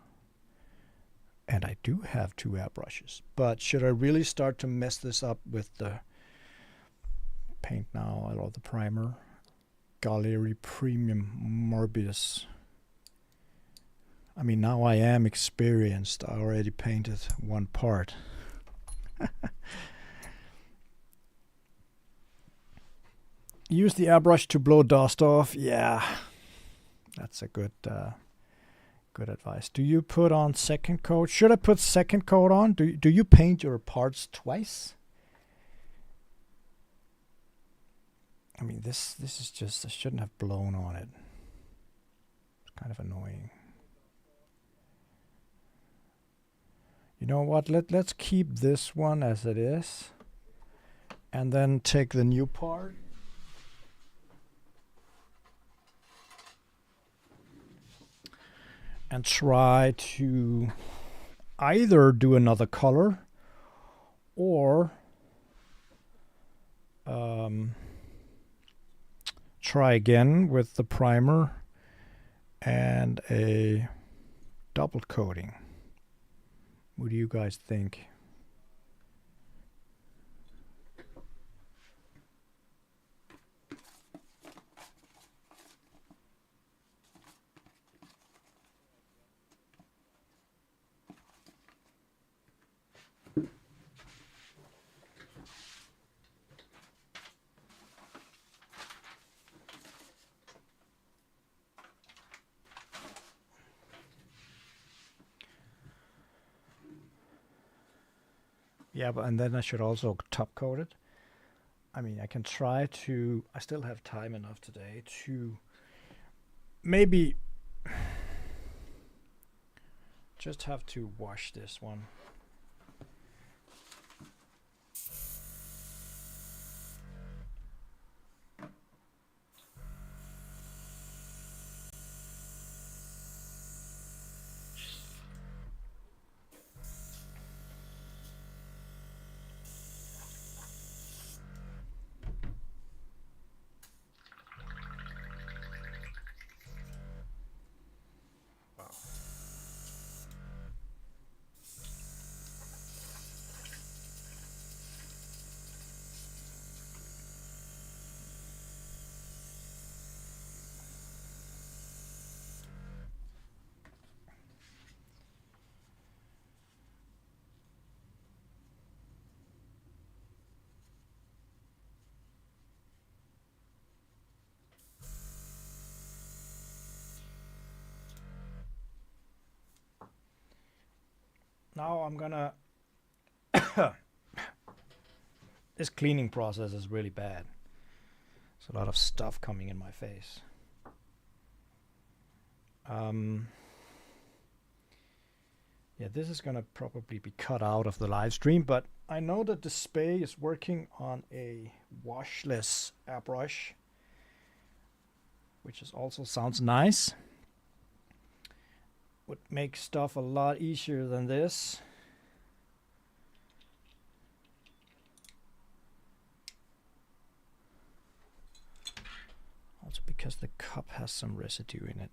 And I do have 2 airbrushes, but should I really start to mess this up with the paint now, or the primer? Gaahleri Premium Morbius. I mean, now I am experienced. I already painted one part. Use the airbrush to blow dust off. Yeah. That's a good good advice. Do you put on second coat? Should I put second coat on? Do you paint your parts twice? I mean, this is just, I shouldn't have blown on it. It's kind of annoying. You know what? Let's keep this one as it is, and then take the new part. And try to either do another color or try again with the primer and a double coating. What do you guys think? Yeah, but and then I should also top coat it. I mean, I can try to, I still have time enough today to maybe just have to wash this one. Now I'm gonna this cleaning process is really bad. There's a lot of stuff coming in my face. Yeah, this is gonna probably be cut out of the live stream, but I know that the Spay is working on a washless airbrush, which is also sounds nice. Would make stuff a lot easier than this. Also because the cup has some residue in it.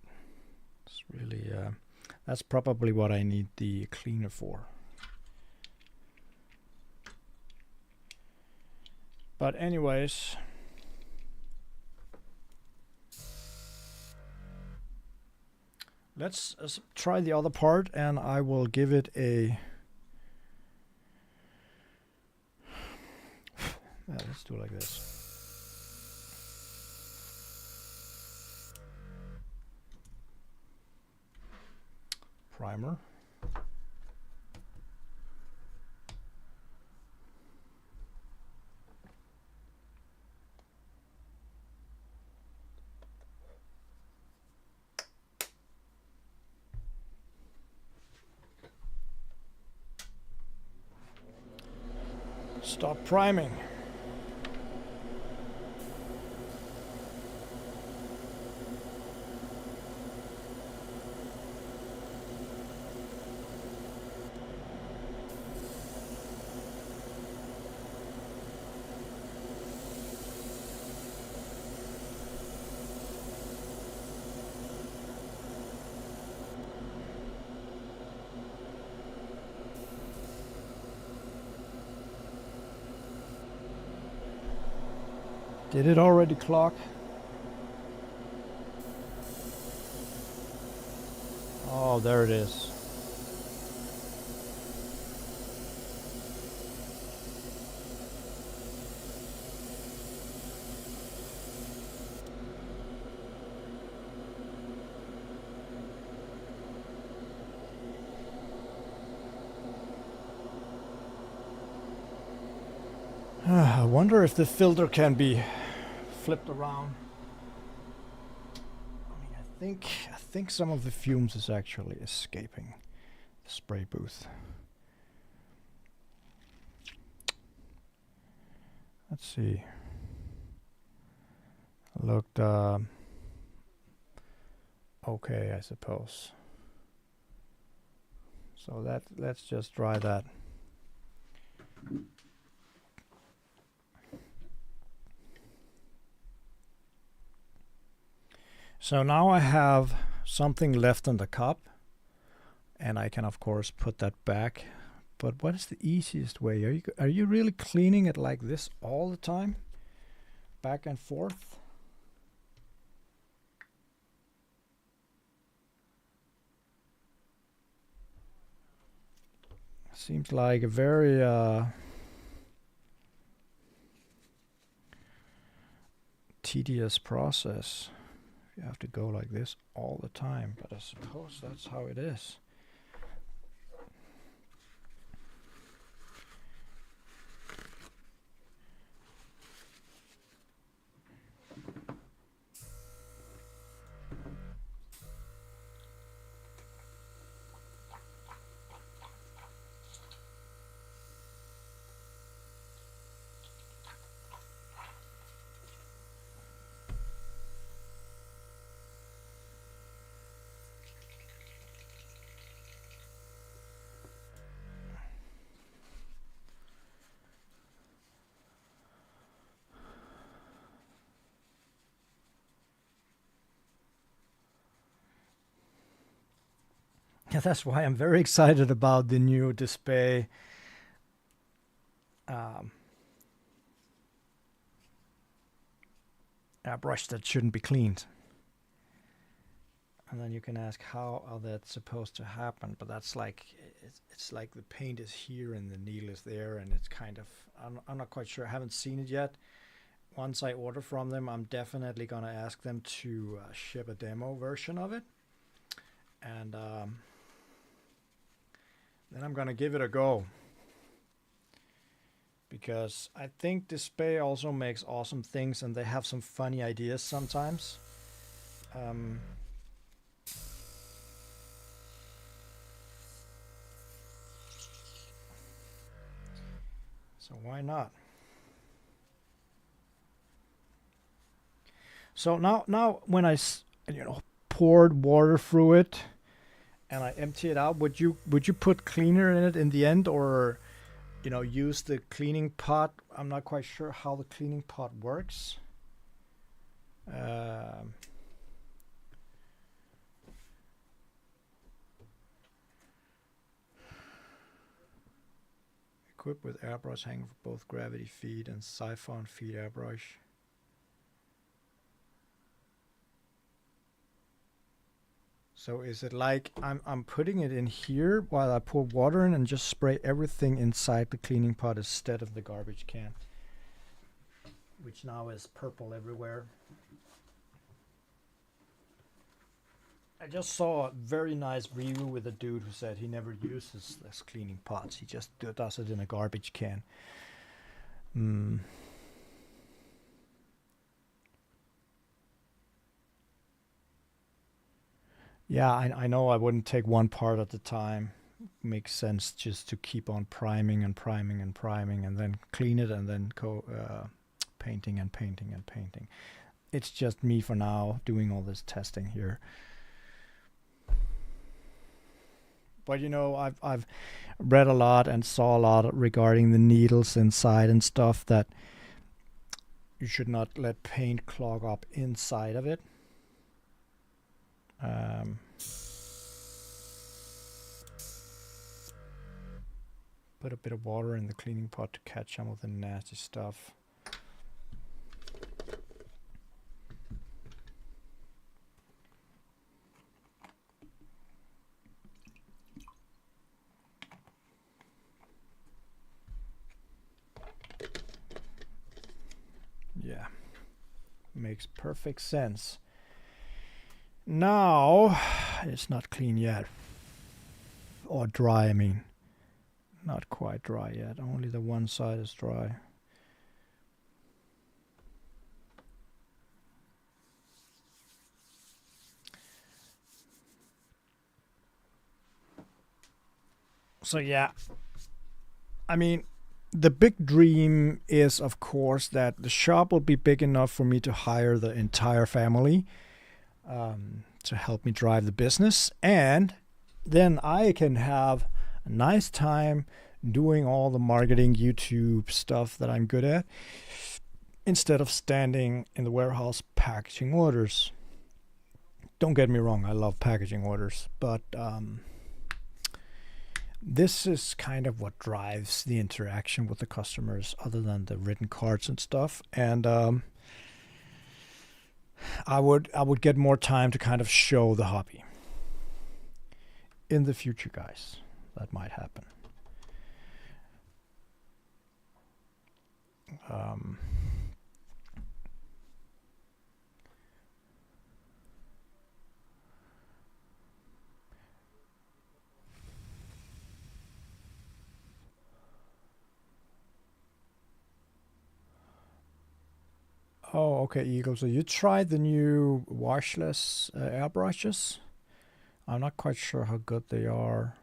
It's really, that's probably what I need the cleaner for. But anyways, let's try the other part, and I will give it a yeah, let's do it like this. Primer. Stop priming. Did it already clock? Oh, there it is. I wonder if the filter can be flipped around. I mean, I think some of the fumes is actually escaping the spray booth. Let's see. Looked okay, I suppose. So let's just try that. So now I have something left in the cup, and I can of course put that back. But what is the easiest way? Are you really cleaning it like this all the time? Back and forth? Seems like a very tedious process. You have to go like this all the time, but I suppose that's how it is. that's why I'm very excited about the new display airbrush that shouldn't be cleaned. And then you can ask, how are that supposed to happen? But that's like, it's like the paint is here and the needle is there, and it's kind of, I'm not quite sure. I haven't seen it yet. Once I order from them, I'm definitely going to ask them to ship a demo version of it. And then I'm going to give it a go. Because I think Display also makes awesome things, and they have some funny ideas sometimes. So why not? So now when I poured water through it and I empty it out, would you put cleaner in it in the end, or use the cleaning pot? I'm not quite sure how the cleaning pot works. Equipped with airbrush hanger for both gravity feed and siphon feed airbrush. So is it like I'm putting it in here while I pour water in and just spray everything inside the cleaning pot instead of the garbage can, which now is purple everywhere? I just saw a very nice review with a dude who said he never uses this cleaning pots. He just does it in a garbage can. Yeah, I know I wouldn't take one part at a time. Makes sense just to keep on priming and priming and priming, and then clean it, and then go painting and painting and painting. It's just me for now doing all this testing here. But I've read a lot and saw a lot regarding the needles inside and stuff, that you should not let paint clog up inside of it. Put a bit of water in the cleaning pot to catch some of the nasty stuff. Yeah, makes perfect sense. Now, it's not clean yet. Or dry, I mean. Not quite dry yet. Only the one side is dry. So yeah, I mean, the big dream is, of course, that the shop will be big enough for me to hire the entire family to help me drive the business, and then I can have a nice time doing all the marketing YouTube stuff that I'm good at, instead of standing in the warehouse packaging orders. Don't get me wrong, I love packaging orders, but this is kind of what drives the interaction with the customers, other than the written cards and stuff. And I would get more time to kind of show the hobby. In the future, guys, that might happen. Oh, okay, Eagle. So you tried the new washless airbrushes? I'm not quite sure how good they are.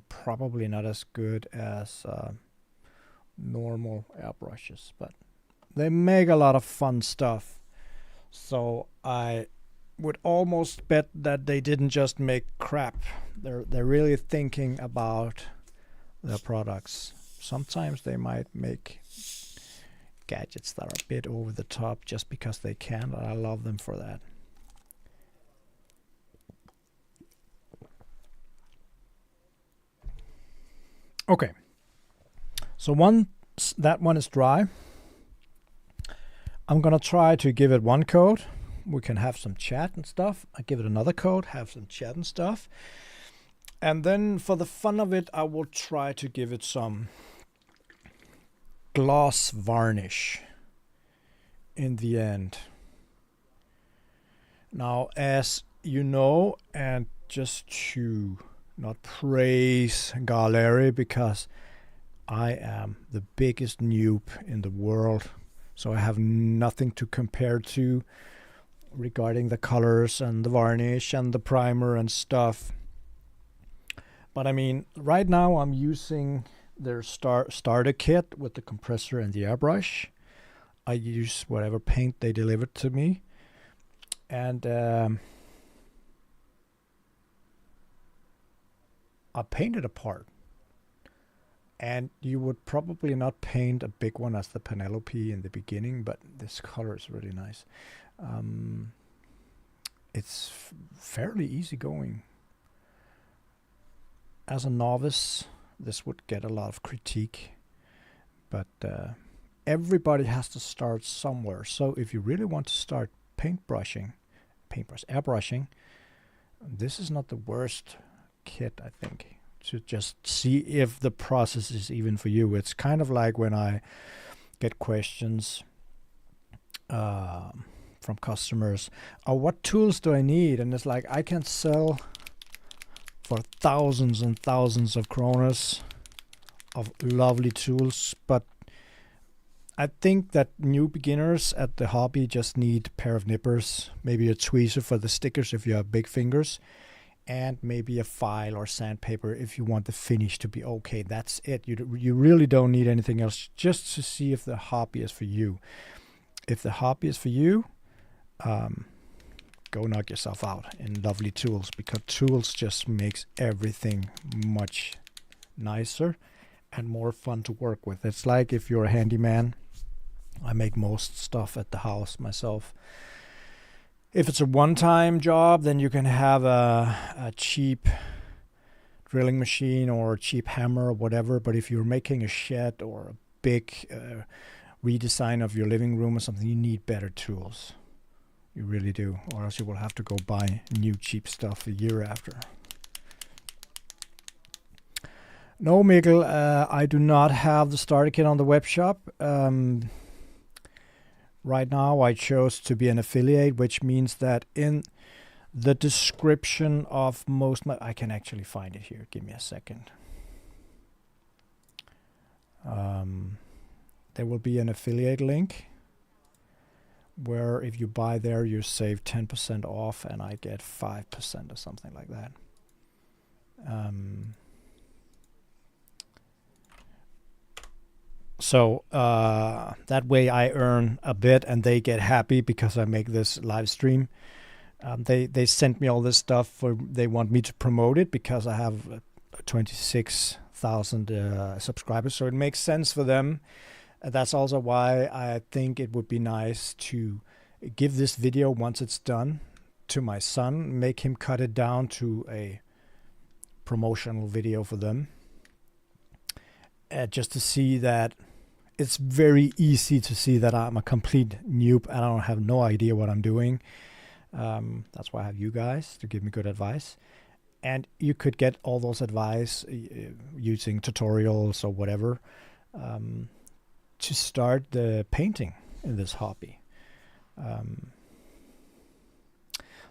Probably not as good as normal airbrushes, but they make a lot of fun stuff. So I would almost bet that they didn't just make crap. They're really thinking about their products. Sometimes they might make gadgets that are a bit over the top just because they can, but I love them for that. Okay, so once that one is dry, I'm gonna try to give it one coat. We can have some chat and stuff. I give it another coat, have some chat and stuff. And then for the fun of it, I will try to give it some gloss varnish in the end. Now, as you know, and just to not praise Gaahleri, because I am the biggest noob in the world, so I have nothing to compare to regarding the colors and the varnish and the primer and stuff. But I mean, right now I'm using their starter kit with the compressor and the airbrush. I use whatever paint they delivered to me. And I painted a part. And you would probably not paint a big one as the Penelope in the beginning, but this color is really nice. It's fairly easy going. As a novice, this would get a lot of critique, but everybody has to start somewhere. So if you really want to start airbrushing, this is not the worst kit, I think, to just see if the process is even for you. It's kind of like when I get questions from customers, oh, what tools do I need? And it's like, I can sell for thousands and thousands of kroners of lovely tools, but I think that new beginners at the hobby just need a pair of nippers, maybe a tweezer for the stickers if you have big fingers, and maybe a file or sandpaper if you want the finish to be okay. That's it. You really don't need anything else, just to see if the hobby is for you. If the hobby is for you, go knock yourself out in lovely tools, because tools just makes everything much nicer and more fun to work with. It's like if you're a handyman. I make most stuff at the house myself. If it's a one-time job, then you can have a cheap drilling machine or a cheap hammer or whatever. But if you're making a shed or a big redesign of your living room or something, you need better tools. You really do, or else you will have to go buy new cheap stuff a year after. No, Mikkel, I do not have the starter kit on the web shop. Right now I chose to be an affiliate, which means that in the description of most I can actually find it here. Give me a second. There will be an affiliate link where if you buy there, you save 10% off, and I get 5% or something like that. So that way I earn a bit and they get happy because I make this live stream. They sent me all this stuff they want me to promote it because I have 26,000 subscribers. So it makes sense for them. That's also why I think it would be nice to give this video once it's done to my son, make him cut it down to a promotional video for them. Just to see that it's very easy to see that I'm a complete noob and I don't have no idea what I'm doing. That's why I have you guys to give me good advice. And you could get all those advice using tutorials or whatever to start the painting in this hobby.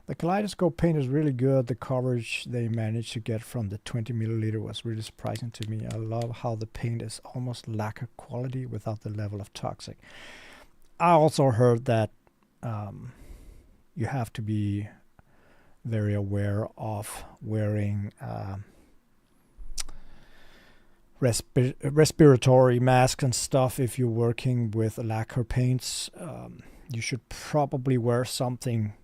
The kaleidoscope paint is really good. The coverage they managed to get from the 20 milliliter was really surprising to me. I love how the paint is almost lacquer quality without the level of toxic. I also heard that you have to be very aware of wearing respiratory masks and stuff if you're working with lacquer paints. You should probably wear something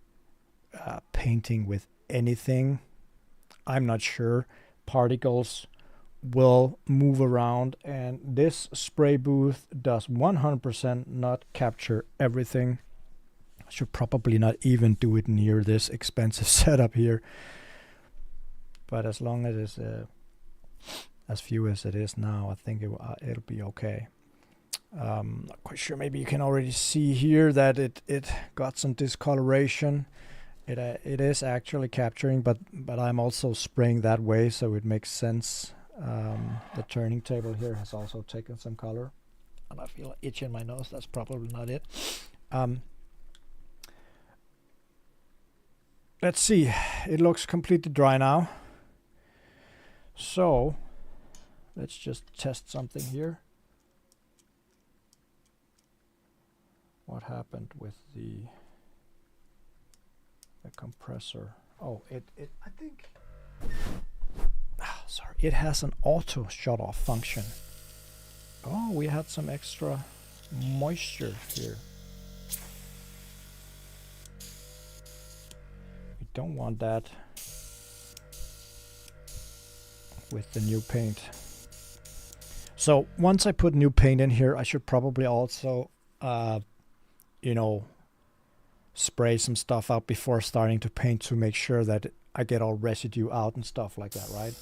painting with anything. I'm not sure. Particles will move around, and this spray booth does 100% not capture everything. I should probably not even do it near this expensive setup here, but as long as it's as few as it is now, I think it'll be okay. Not quite sure. Maybe you can already see here that it got some discoloration. It is actually capturing, but I'm also spraying that way, so it makes sense. The turning table here has also taken some color, and I feel an itch in my nose. That's probably not it. Let's see. It looks completely dry now. So let's just test something here. What happened with the compressor? Oh, I think. Sorry, it has an auto shut off function. Oh, we had some extra moisture here. We don't want that with the new paint. So once I put new paint in here, I should probably also, you know, spray some stuff out before starting to paint to make sure that I get all residue out and stuff like that, right?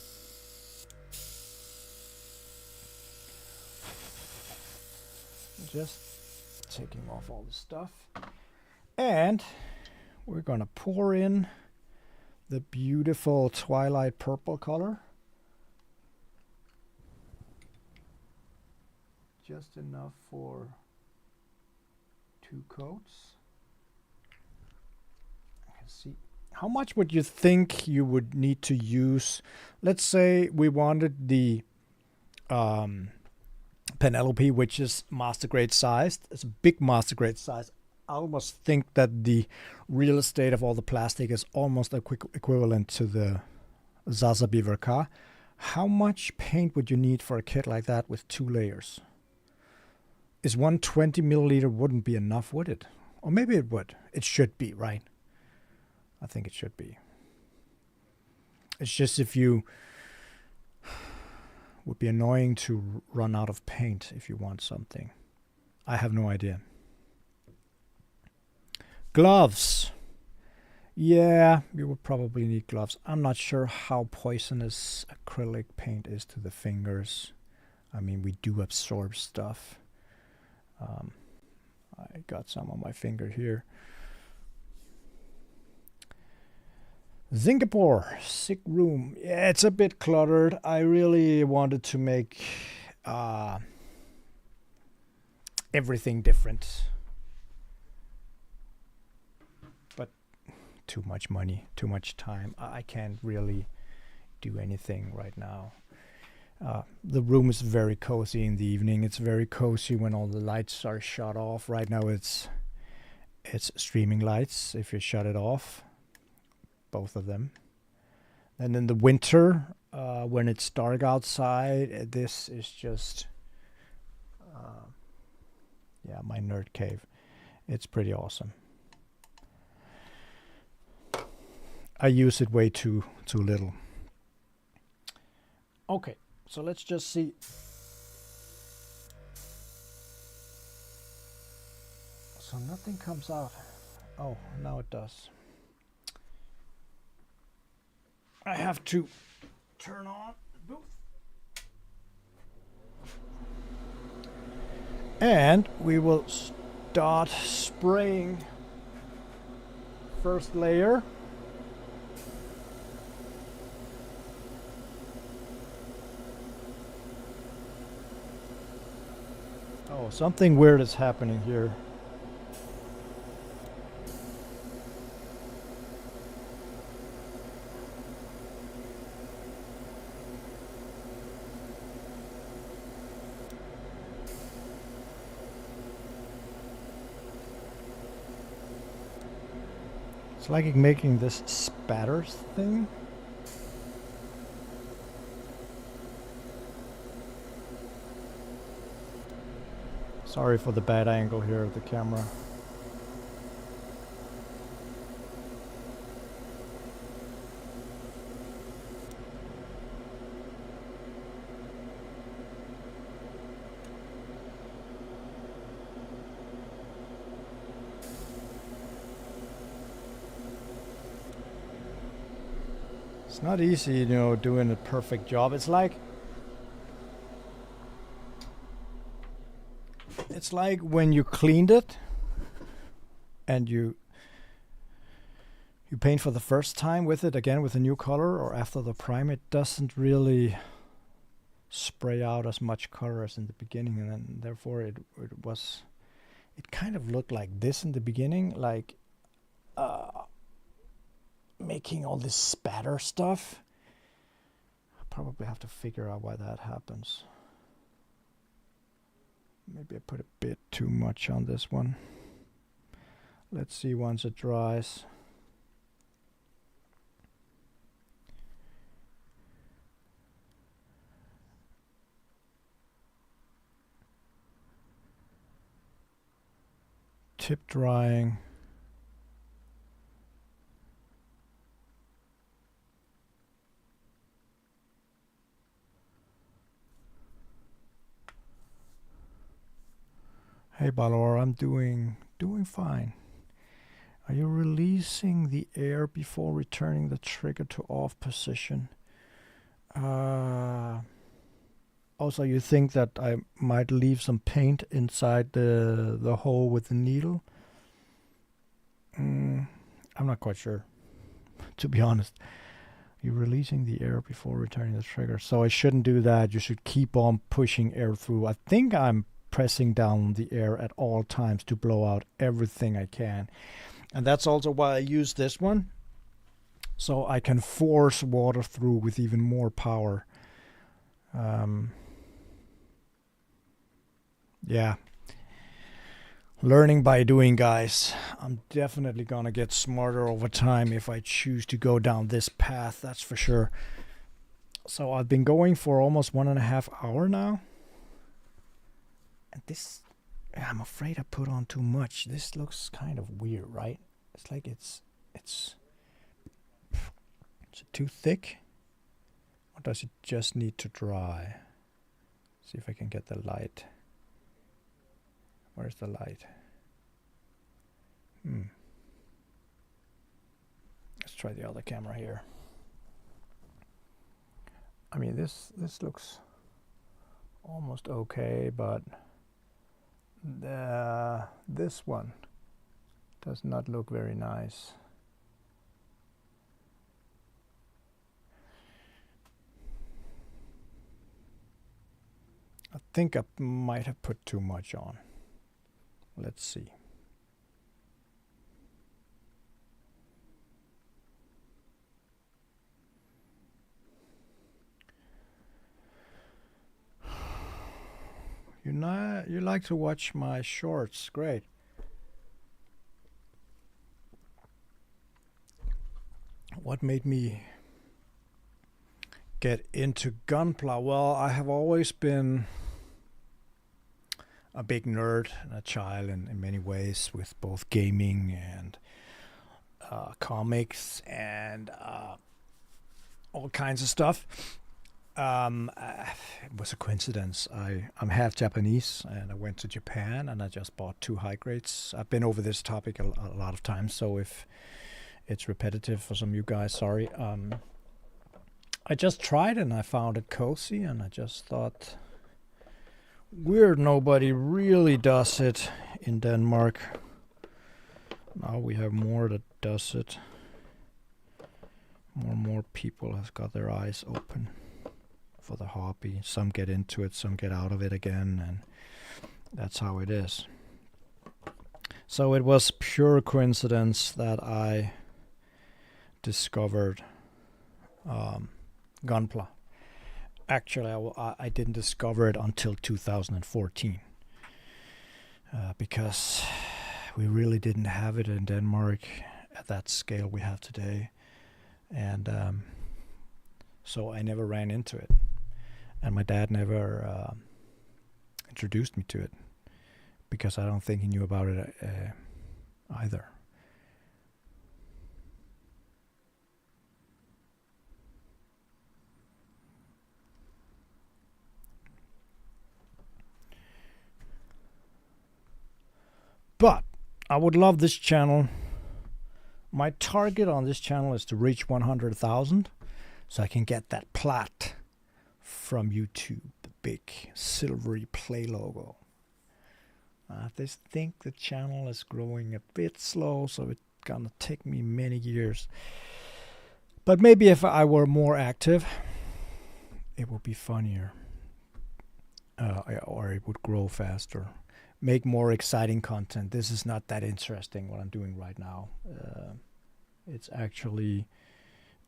Just taking off all the stuff. And we're gonna pour in the beautiful twilight purple color. Just enough for 2 coats. See, how much would you think you would need to use? Let's say we wanted the Penelope, which is master grade sized. It's a big master grade size. I almost think that the real estate of all the plastic is almost equivalent to the Zaza Beaver car. How much paint would you need for a kit like that with 2 layers? Is 120 milliliter wouldn't be enough, would it? Or maybe it would. It should be, right? I think it should be. It's just if you would be annoying to run out of paint if you want something. I have no idea. Gloves. Yeah, you would probably need gloves. I'm not sure how poisonous acrylic paint is to the fingers. I mean, we do absorb stuff. I got some on my finger here. Singapore, sick room. Yeah, it's a bit cluttered. I really wanted to make everything different. But too much money, too much time. I can't really do anything right now. The room is very cozy in the evening. It's very cozy when all the lights are shut off. Right now it's streaming lights if you shut it off. Both of them. And in the winter, when it's dark outside, this is just yeah, my nerd cave. It's pretty awesome. I use it way too little. Okay, so let's just see. So nothing comes out. Oh, now it does. I have to turn on the booth. And we will start spraying first layer. Oh, something weird is happening here. It's like making this spatters thing. Sorry for the bad angle here of the camera. It's not easy, you know, doing a perfect job. It's like It's like when you cleaned it and you paint for the first time with it again with a new color, or after the prime, it doesn't really spray out as much color as in the beginning, and then therefore it kind of looked like this in the beginning, like making all this spatter stuff. I probably have to figure out why that happens. Maybe I put a bit too much on this one. Let's see once it dries. Tip drying. Hey Balor, I'm doing fine. Are you releasing the air before returning the trigger to off position? Also, you think that I might leave some paint inside the hole with the needle? I'm not quite sure, to be honest. You're releasing the air before returning the trigger. So I shouldn't do that. You should keep on pushing air through. I think I'm pressing down the air at all times to blow out everything I can. And that's also why I use this one. So I can force water through with even more power. Yeah. Learning by doing, guys. I'm definitely gonna get smarter over time if I choose to go down this path, that's for sure. So I've been going for almost 1.5 hours now. And this, I'm afraid I put on too much. This looks kind of weird, right? It's like it's too thick? Or does it just need to dry? See if I can get the light. Where's the light? Let's try the other camera here. I mean, this looks almost okay, but this one does not look very nice. I think I might have put too much on. Let's see. You like to watch my shorts, great. What made me get into Gunpla? Well, I have always been a big nerd and a child in many ways, with both gaming and comics and all kinds of stuff. It was a coincidence. I'm half Japanese, and I went to Japan and I just bought 2 high grades. I've been over this topic a lot of times, so if it's repetitive for some of you guys, sorry. I just tried and I found it cozy, and I just thought, weird, nobody really does it in Denmark. Now we have more that does it. More people have got their eyes open for the hobby. Some get into it, some get out of it again, and that's how it is. So it was pure coincidence that I discovered Gunpla. Actually, I didn't discover it until 2014 because we really didn't have it in Denmark at that scale we have today, and so I never ran into it, and my dad never introduced me to it because I don't think he knew about it either. But I would love this channel. My target on this channel is to reach 100,000 so I can get that plat from YouTube, the big silvery play logo. I just think the channel is growing a bit slow, so it's gonna take me many years. But maybe if I were more active, it would be funnier. Or it would grow faster. Make more exciting content. This is not that interesting what I'm doing right now. It's actually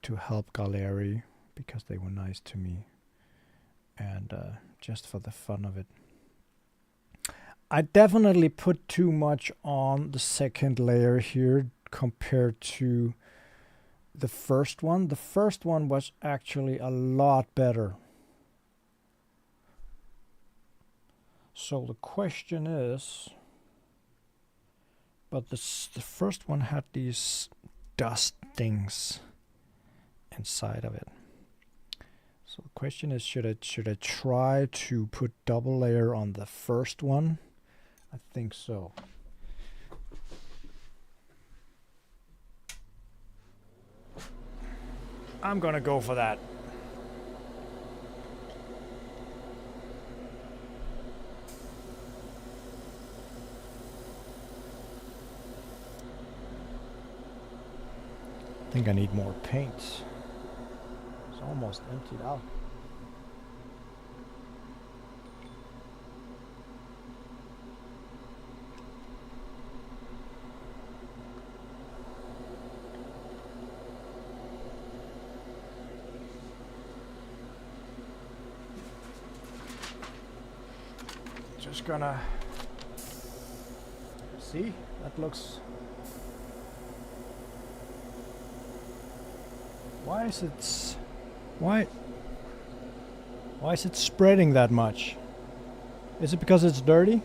to help Gaahleri because they were nice to me, and just for the fun of it. I definitely put too much on the second layer here compared to the first one. The first one was actually a lot better. So the question is, but the first one had these dust things inside of it. So the question is, should I try to put double layer on the first one? I think so. I'm gonna go for that. I think I need more paint. It's almost emptied out. Just gonna see, that looks. Why is it spreading that much? Is it because it's dirty?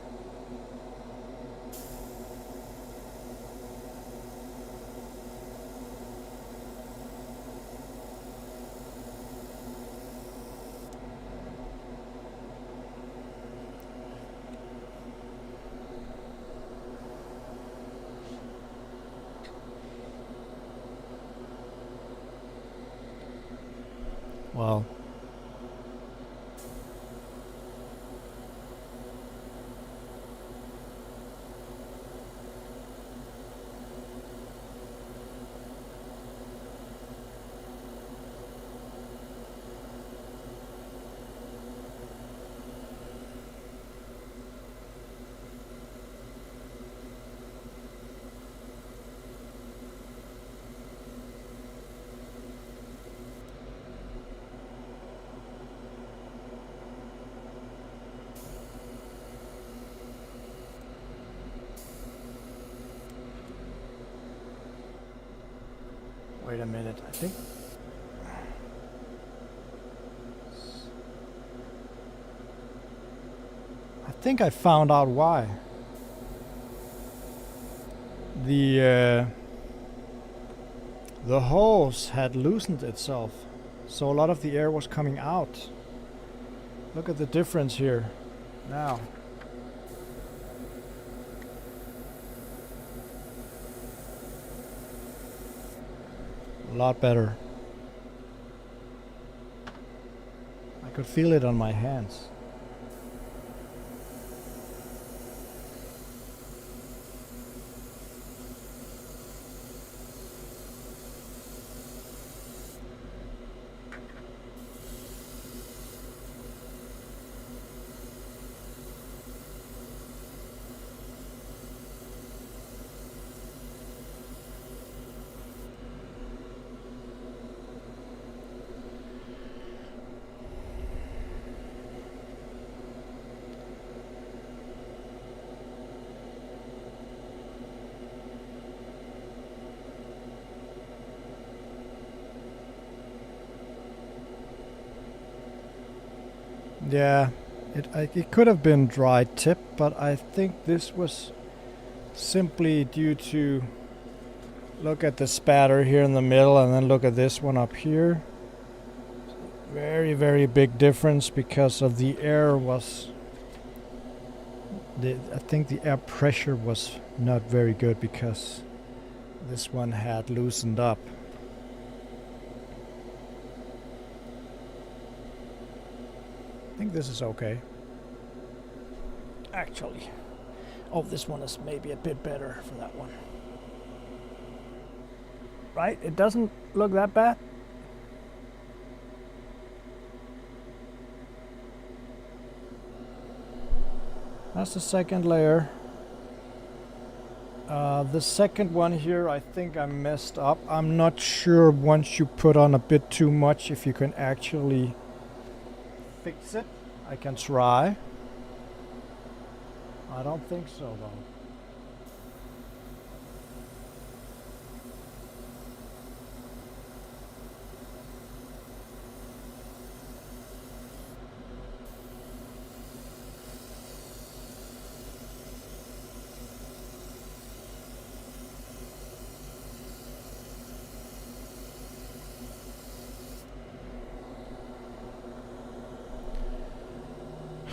Well, wait a minute, I think I found out why. The hose had loosened itself, so a lot of the air was coming out. Look at the difference here now. A lot better. I could feel it on my hands. Yeah, it could have been dry tip, but I think this was simply due to, look at the spatter here in the middle and then look at this one up here. Very, very big difference because of the air was, I think the air pressure was not very good because this one had loosened up. I think this is okay. Actually, Oh, this one is maybe a bit better for that one. Right? It doesn't look that bad. That's the second layer. The second one here, I think I messed up. I'm not sure once you put on a bit too much if you can actually fix it. I can try. I don't think so though.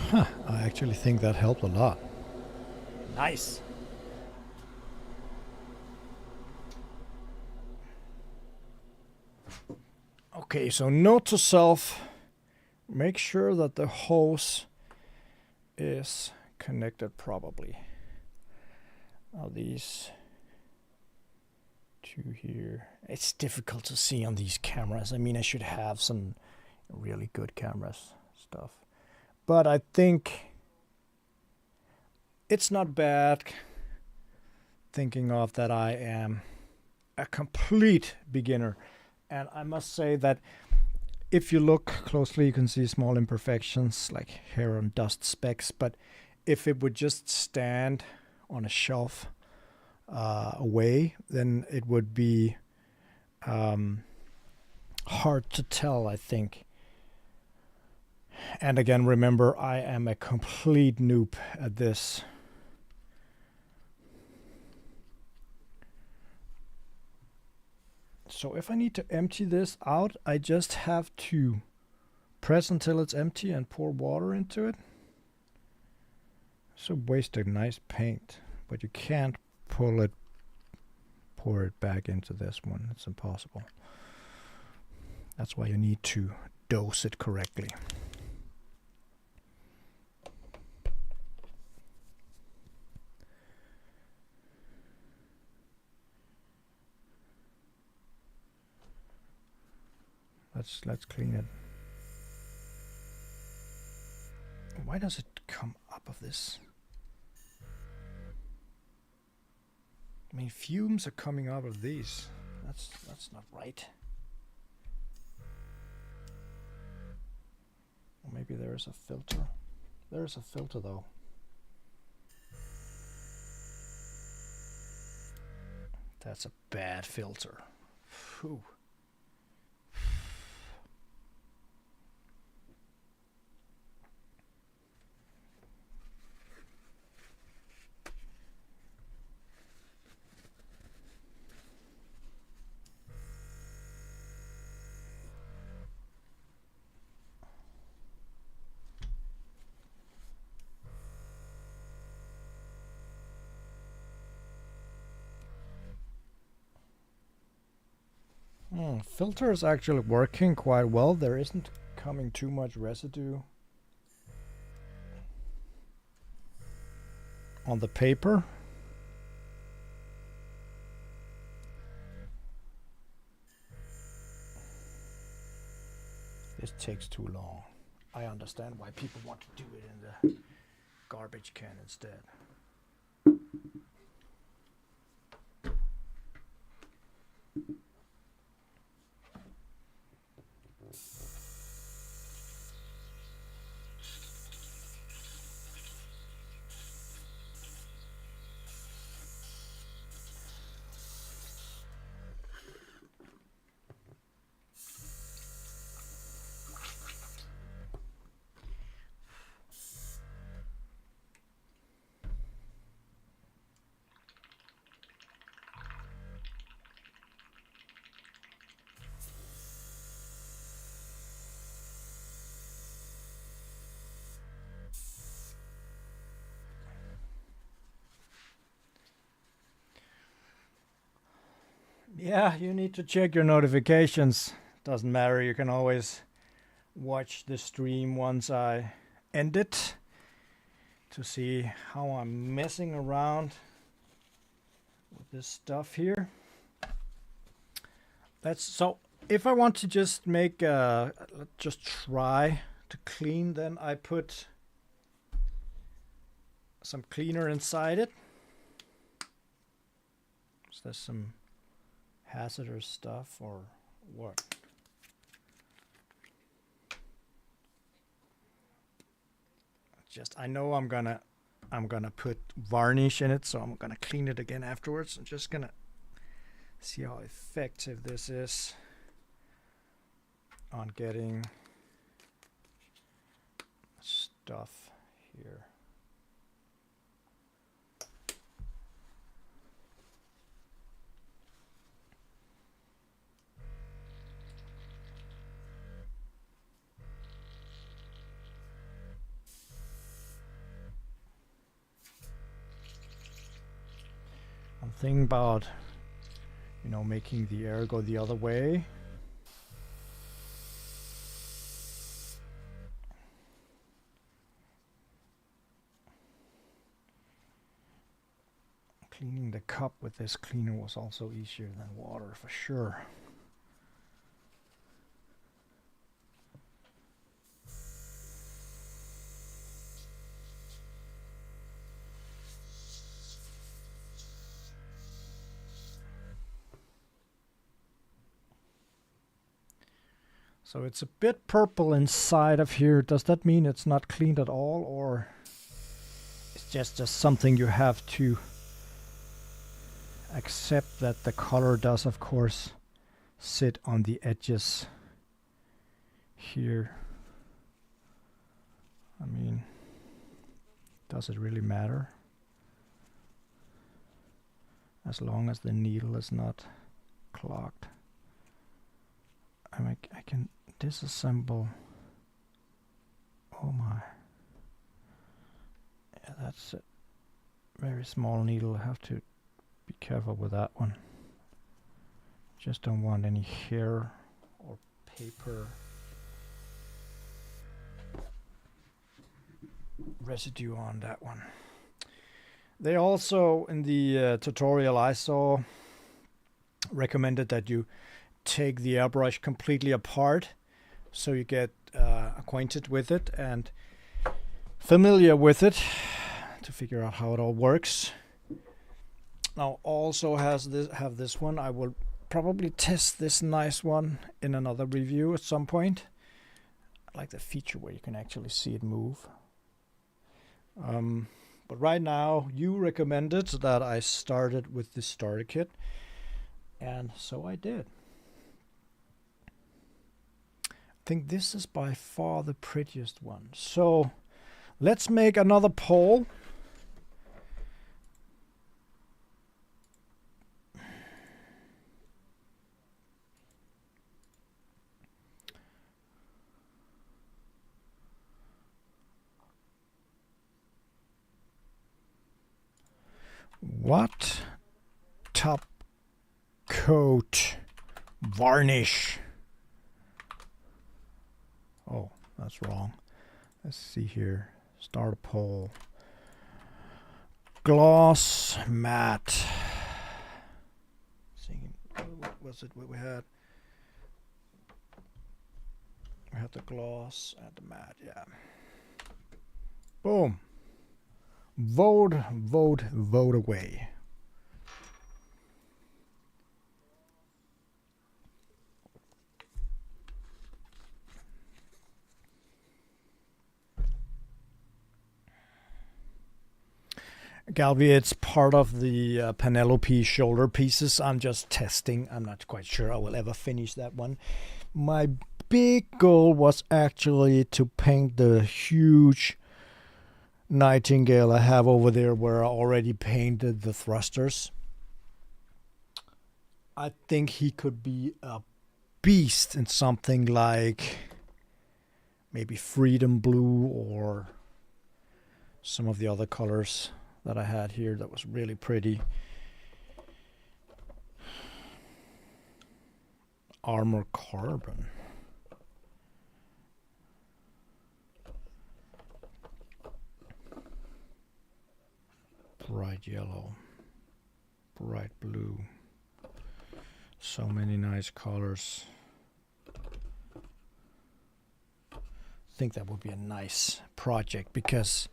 Huh, I actually think that helped a lot. Nice. Okay, so note to self, make sure that the hose is connected properly. Now these two here, it's difficult to see on these cameras. I mean, I should have some really good cameras stuff. But I think it's not bad thinking of that I am a complete beginner. And I must say that if you look closely, you can see small imperfections like hair and dust specks. But if it would just stand on a shelf away, then it would be hard to tell, I think. And again, remember, I am a complete noob at this. So if I need to empty this out, I just have to press until it's empty and pour water into it. So waste a nice paint, but you can't pour it back into this one. It's impossible. That's why you need to dose it correctly. Let's clean it. Why does it come up of this? I mean, fumes are coming out of these. That's not right. Or maybe there is a filter. There is a filter though. That's a bad filter. Phew. Filter is actually working quite well. There isn't coming too much residue on the paper. This takes too long. I understand why people want to do it in the garbage can instead. Yeah, you need to check your notifications. Doesn't matter, you can always watch the stream once I end it. to see how I'm messing around with this stuff here. So if I want to just make just try to clean, then I put some cleaner inside it. Is there some hazardous stuff or what? I know I'm gonna put varnish in it, so I'm gonna clean it again afterwards. I'm just gonna see how effective this is on getting stuff here. I'm thinking about, making the air go the other way. Cleaning the cup with this cleaner was also easier than water, for sure. So it's a bit purple inside of here. Does that mean it's not cleaned at all, or it's just something you have to accept that the color does, of course, sit on the edges here? I mean, does it really matter? As long as the needle is not clogged. I can disassemble. Oh my. Yeah, that's a very small needle. I have to be careful with that one. Just don't want any hair or paper residue on that one. They also, in the tutorial I saw, recommended that you take the airbrush completely apart so you get acquainted with it and familiar with it to figure out how it all works. Now also have this one. I will probably test this nice one in another review at some point. I like the feature where you can actually see it move. But right now you recommended that I started with the starter kit, and so I did. I think this is by far the prettiest one. So let's make another pole. What? Top coat varnish. Oh, that's wrong. Let's see here. Start a poll. Gloss matte. What was it? What we had? We had the gloss and the matte. Yeah. Boom. Vote, vote, vote away. Gaahleri, it's part of the Penelope shoulder pieces. I'm just testing. I'm not quite sure I will ever finish that one. My big goal was actually to paint the huge Nightingale I have over there where I already painted the thrusters. I think he could be a beast in something like maybe Freedom Blue or some of the other colors that I had here that was really pretty. Armor Carbon. bright yellow, bright blue. So many nice colors. I think that would be a nice project because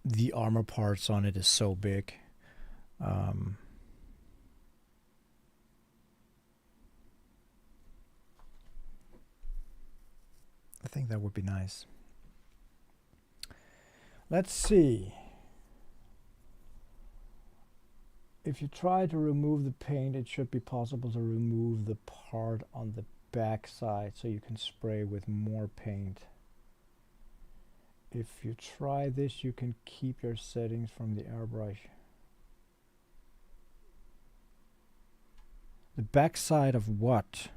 the armor parts on it is so big. I think that would be nice. Let's see. If you try to remove the paint, it should be possible to remove the part on the back side so you can spray with more paint. If you try this, you can keep your settings from the airbrush. The back side of what?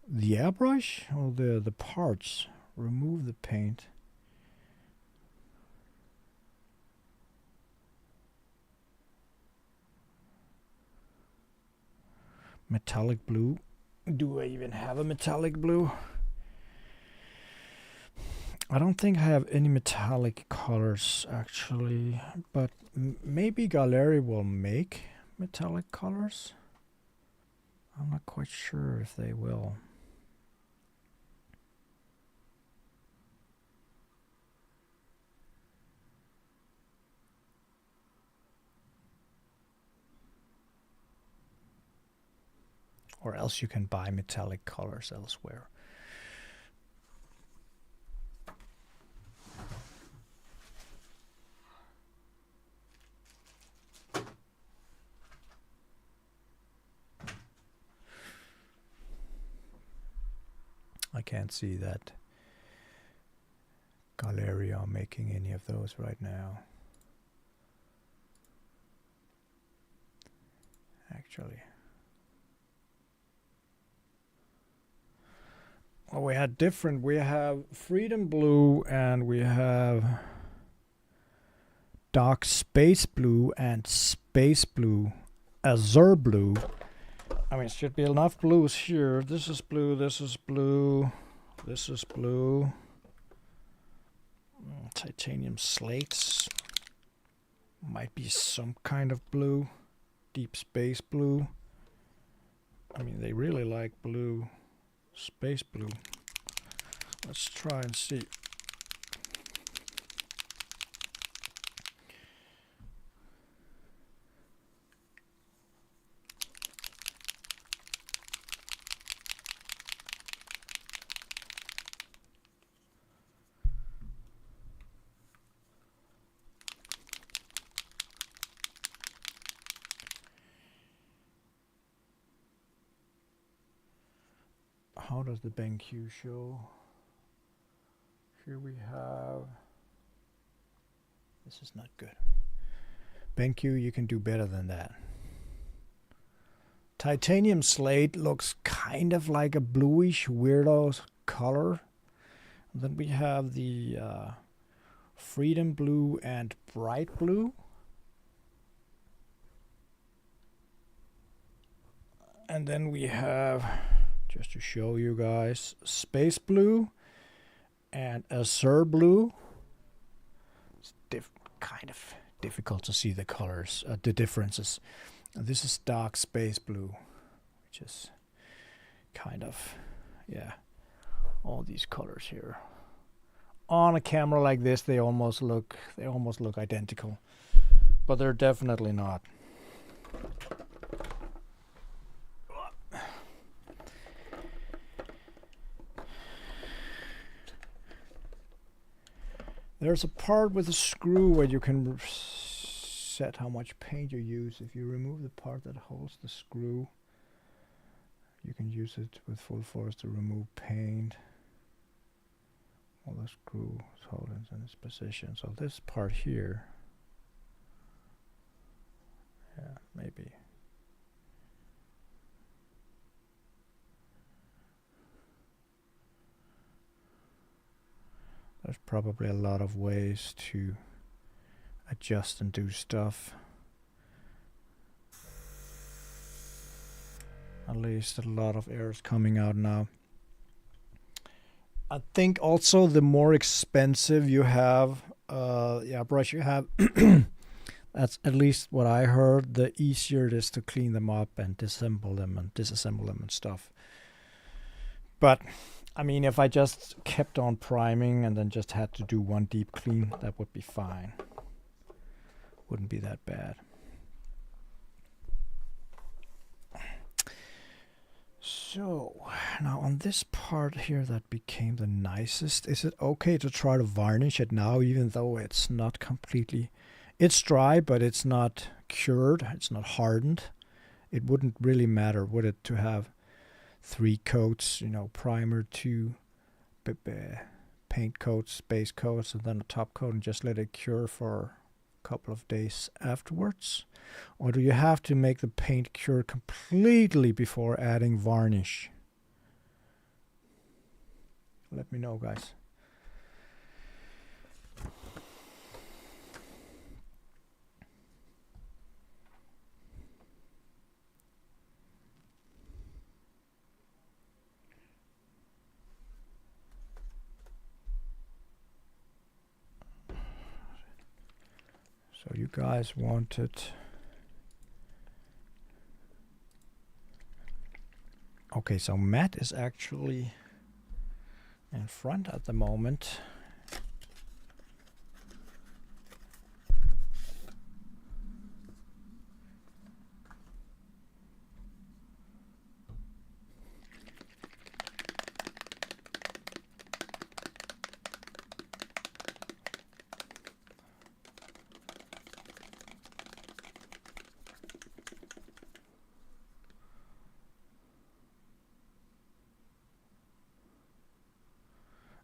The airbrush or the parts? Remove the paint. Metallic blue. Do I even have a metallic blue? I don't think I have any metallic colors actually, but maybe Gaahleri will make metallic colors. I'm not quite sure if they will. Or else you can buy metallic colors elsewhere. I can't see that Gaahleri are making any of those right now. Actually. Well, we had different. We have Freedom Blue and we have Dark Space Blue and Space Blue, Azure Blue. I mean, it should be enough blues here. This is blue, this is blue, this is blue. Titanium slates. Might be some kind of blue. Deep space blue. I mean, they really like blue. Space blue. Let's try and see. How does the BenQ show? Here we have. This is not good. BenQ, you can do better than that. Titanium slate looks kind of like a bluish weirdo color. And then we have the Freedom Blue and Bright Blue. And then we have, just to show you guys, Space Blue and Azure Blue. It's kind of difficult to see the colors, the differences. This is Dark Space Blue, which is kind of, yeah, all these colors here. On a camera like this, they almost look identical, but they're definitely not. There's a part with a screw where you can set how much paint you use. If you remove the part that holds the screw, you can use it with full force to remove paint. Well, the screw is holding in its position. So this part here, yeah, maybe. There's probably a lot of ways to adjust and do stuff. At least a lot of air is coming out now. I think also the more expensive you have brush you have, that's at least what I heard, the easier it is to clean them up and disassemble them and stuff. But I mean, if I just kept on priming and then just had to do one deep clean, that would be fine. Wouldn't be that bad. So now on this part here that became the nicest, is it okay to try to varnish it now, even though it's not completely, it's dry, but it's not cured, it's not hardened? It wouldn't really matter, would it, to have 3 coats, you know, primer, 2 paint coats, base coats, and then a top coat, and just let it cure for a couple of days afterwards? Or do you have to make the paint cure completely before adding varnish? Let me know, guys. So you guys wanted okay, so Matt is actually in front at the moment.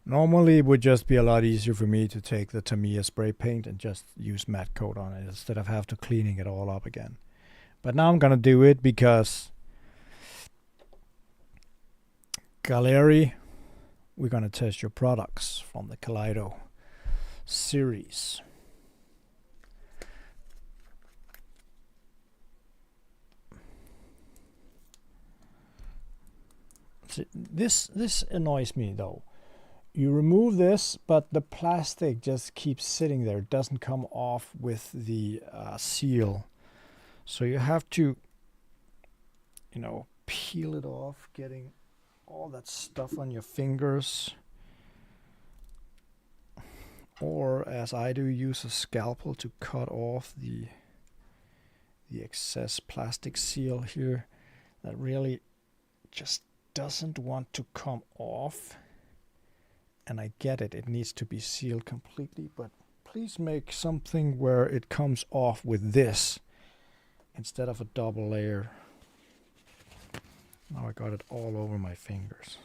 Normally it would just be a lot easier for me to take the Tamiya spray paint and just use matte coat on it instead of have to cleaning it all up again. But now I'm gonna do it because Gaahleri, we're gonna test your products from the Kaleido series. See, this annoys me though. You remove this, but the plastic just keeps sitting there. It doesn't come off with the seal. So you have to, you know, peel it off, getting all that stuff on your fingers. Or, as I do, use a scalpel to cut off the excess plastic seal here that really just doesn't want to come off. And I get it, it needs to be sealed completely, but please make something where it comes off with this instead of a double layer. Now I got it all over my fingers.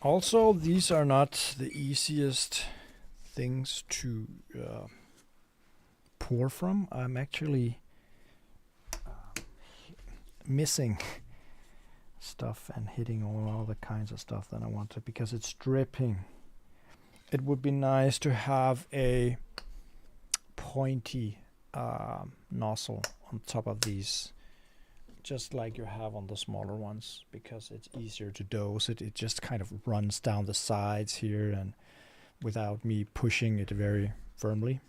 Also, these are not the easiest things to pour from. I'm actually missing stuff and hitting on all the kinds of stuff that I wanted because it's dripping. It would be nice to have a pointy nozzle on top of these, just like you have on the smaller ones, because it's easier to dose it. It just kind of runs down the sides here and without me pushing it very firmly.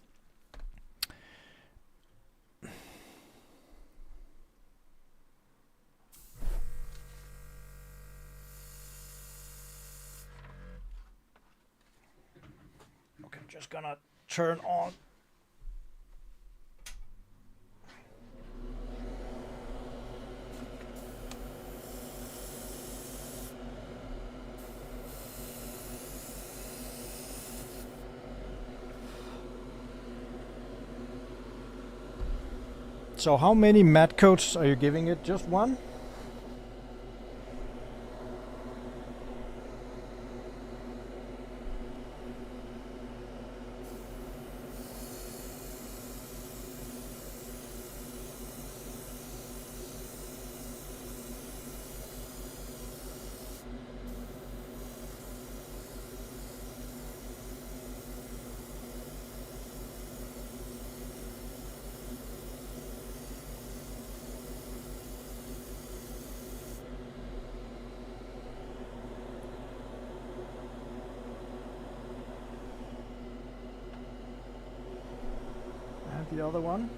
Okay, I'm just gonna turn on . So how many matte coats are you giving it? Just one? the other one.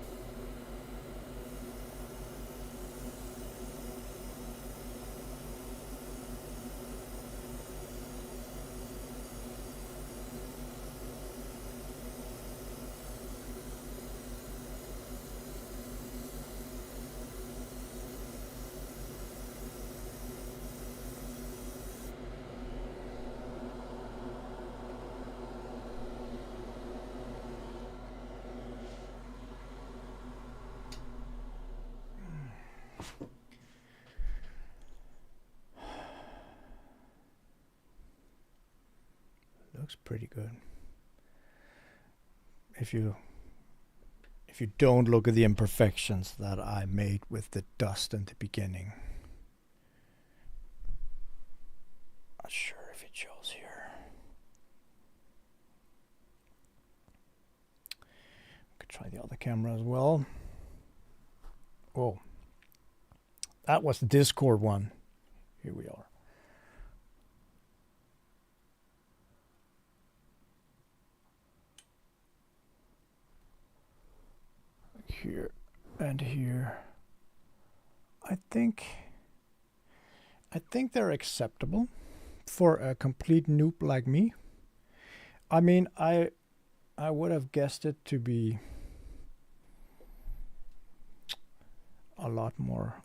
Looks pretty good. If you don't look at the imperfections that I made with the dust in the beginning. Not sure if it shows here. Could try the other camera as well. Oh, that was the Discord one. Here we are. Here and here. I think they're acceptable for a complete noob like me. I mean, I would have guessed it to be a lot more,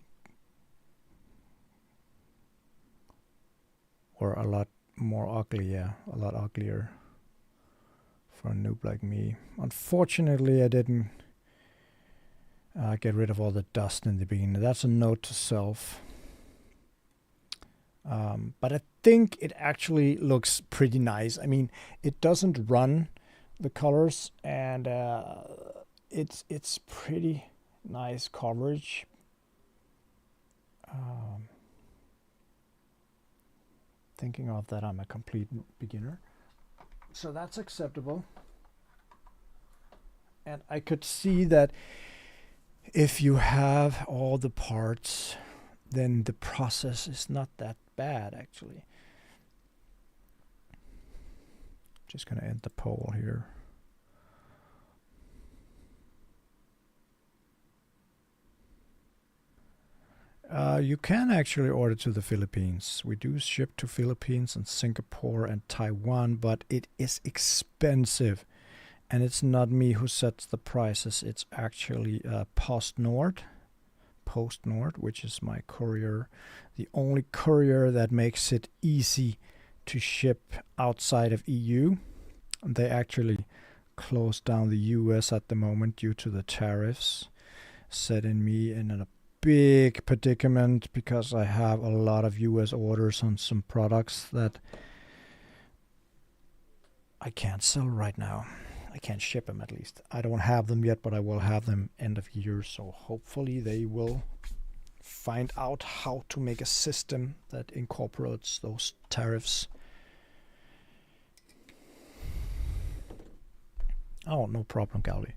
or a lot more ugly, yeah, a lot uglier for a noob like me. Unfortunately, I didn't get rid of all the dust in the beginning. That's a note to self. But I think it actually looks pretty nice. I mean, it doesn't run the colors, and it's pretty nice coverage. Thinking of that, I'm a complete beginner, so that's acceptable. And I could see that if you have all the parts, then the process is not that bad, actually. Just gonna end the poll here. You can actually order to the Philippines. We do ship to Philippines and Singapore and Taiwan, but it is expensive. And it's not me who sets the prices. It's actually PostNord, which is my courier. The only courier that makes it easy to ship outside of EU. And they actually closed down the US at the moment due to the tariffs, setting me in a big predicament because I have a lot of US orders on some products that I can't sell right now. I can't ship them, at least. I don't have them yet, but I will have them end of year, so hopefully they will find out how to make a system that incorporates those tariffs. Oh, no problem, Gaahleri.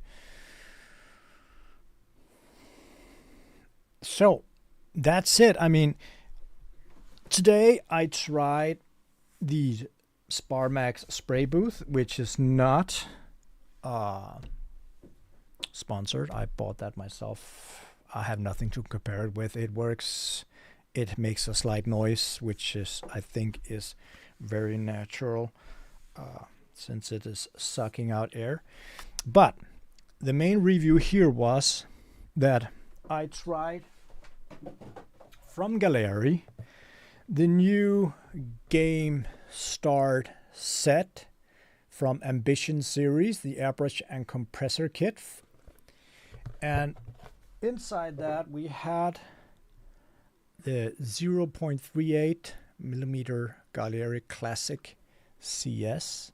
So that's it. I mean, today I tried the Sparmax spray booth, which is not sponsored. I bought that myself. I have nothing to compare it with. It works. It makes a slight noise, which is, I think, is very natural since it is sucking out air. But the main review here was that I tried from Gaahleri the new Game Start set from Ambition series, the airbrush and compressor kit. And inside that we had the 0.38 millimeter Gaahleri Classic CS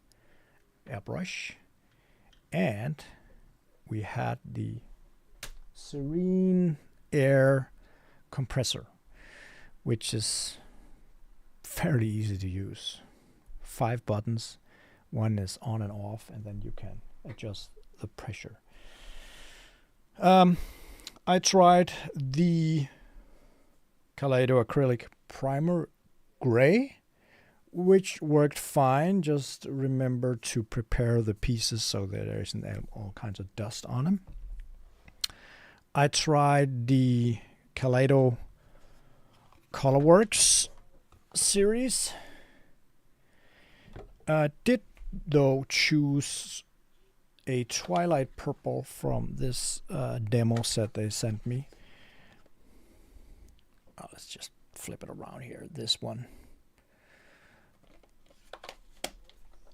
airbrush, and we had the Serene Air compressor, which is fairly easy to use. 5 buttons, one is on and off, and then you can adjust the pressure. I tried the Kaleido acrylic primer gray, which worked fine. Just remember to prepare the pieces so that there isn't all kinds of dust on them. I tried the Kaleido Colorworks series. Did though choose a Twilight Purple from this demo set they sent me. Let's just flip it around here. This one.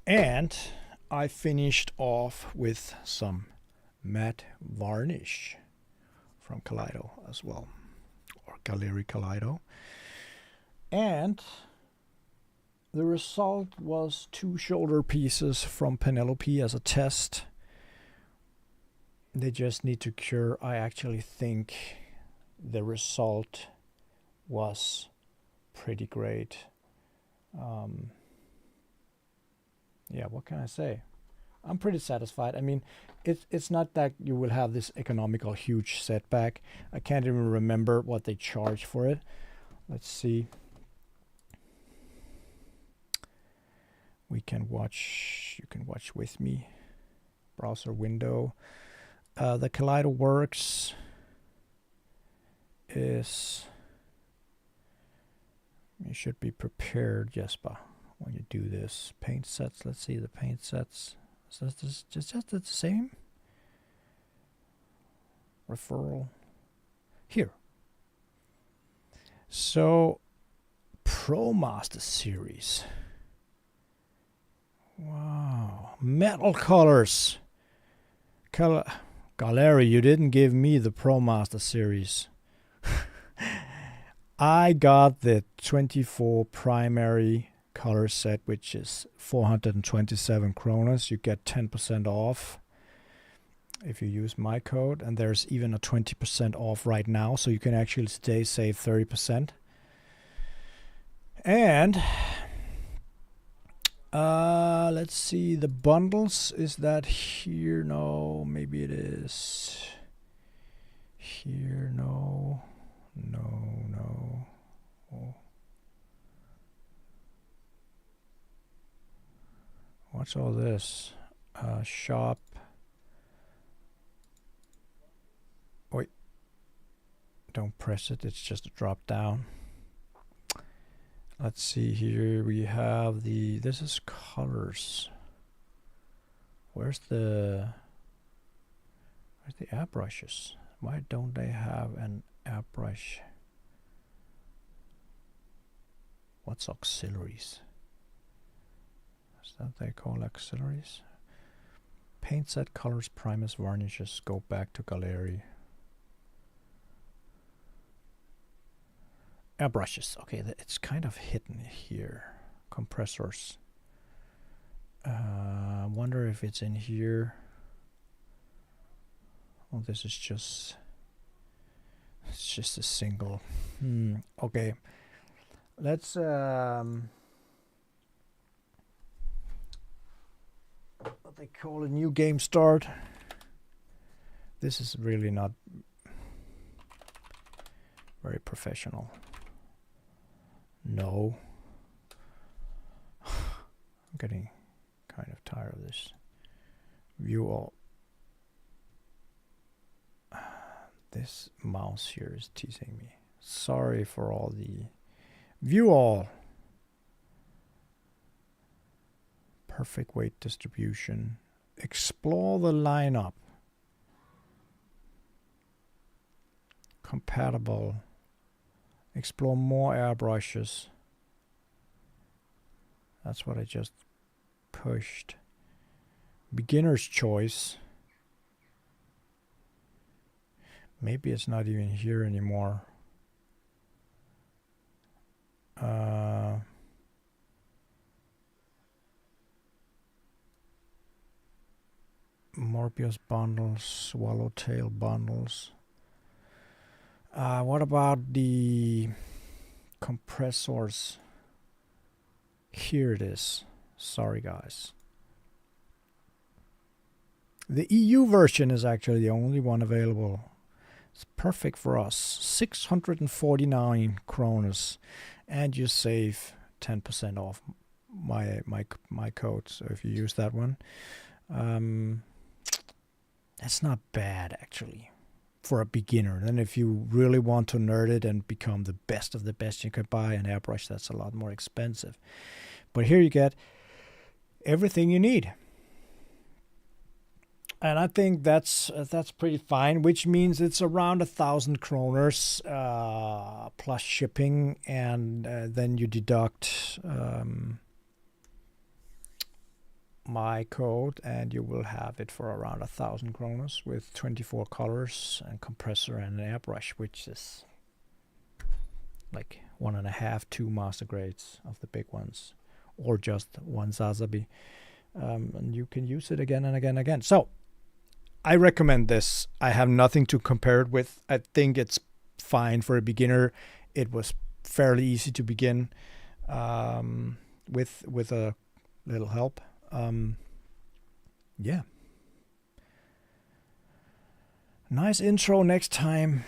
And I finished off with some matte varnish from Kaleido as well, or Gaahleri Kaleido. And the result was 2 shoulder pieces from Penelope as a test. They just need to cure. I actually think the result was pretty great. Yeah, what can I say? I'm pretty satisfied. I mean, it's not that you will have this economical huge setback. I can't even remember what they charge for it. Let's see. We can watch. You can watch with me. Browser window. The Kaleido Works is. You should be prepared, Jesper, when you do this. Paint sets. Let's see the paint sets. Is this just the same? Referral. Here. So, Pro Master Series. Wow. Metal colors. Gaahleri, you didn't give me the Pro Master Series. I got the 24 primary color set, which is 427 kronas. You get 10% off if you use my code, and there's even a 20% off right now, so you can actually today save 30%. And let's see, the bundles, is that here? No, maybe it is here. No. Oh. What's all this? Shop. Wait. Don't press it. It's just a drop down. Let's see here. We have the. This is colors. Where's the airbrushes? Why don't they have an airbrush? What's auxiliaries? Is that they call auxiliaries? Paint set, colors, primers, varnishes. Go back to Gaahleri. Airbrushes. Okay, it's kind of hidden here. Compressors. I wonder if it's in here. Oh, this is just. It's just a single. Okay. Let's what they call a new game start. This is really not very professional. No. I'm getting kind of tired of this. View all. This mouse here is teasing me. Sorry for all the view all. Perfect weight distribution. Explore the lineup. Compatible. Explore more airbrushes. That's what I just pushed. Beginner's choice. Maybe it's not even here anymore. Morbius bundles, swallowtail bundles. What about the compressors? Here it is. Sorry, guys. The EU version is actually the only one available. It's perfect for us. 649 kronas, and you save 10% off my code. So if you use that one, that's not bad actually. for a beginner. Then if you really want to nerd it and become the best of the best, you could buy an airbrush that's a lot more expensive. But here you get everything you need. And I think that's pretty fine, which means it's around 1,000 kroners plus shipping, and then you deduct my code, and you will have it for around 1,000 kroners with 24 colors and compressor and an airbrush, which is like 1.5, 2 master grades of the big ones, or just one Sazabi, and you can use it again and again and again. So I recommend this. I have nothing to compare it with. I think it's fine for a beginner. It was fairly easy to begin with a little help. Yeah. Nice intro. Next time,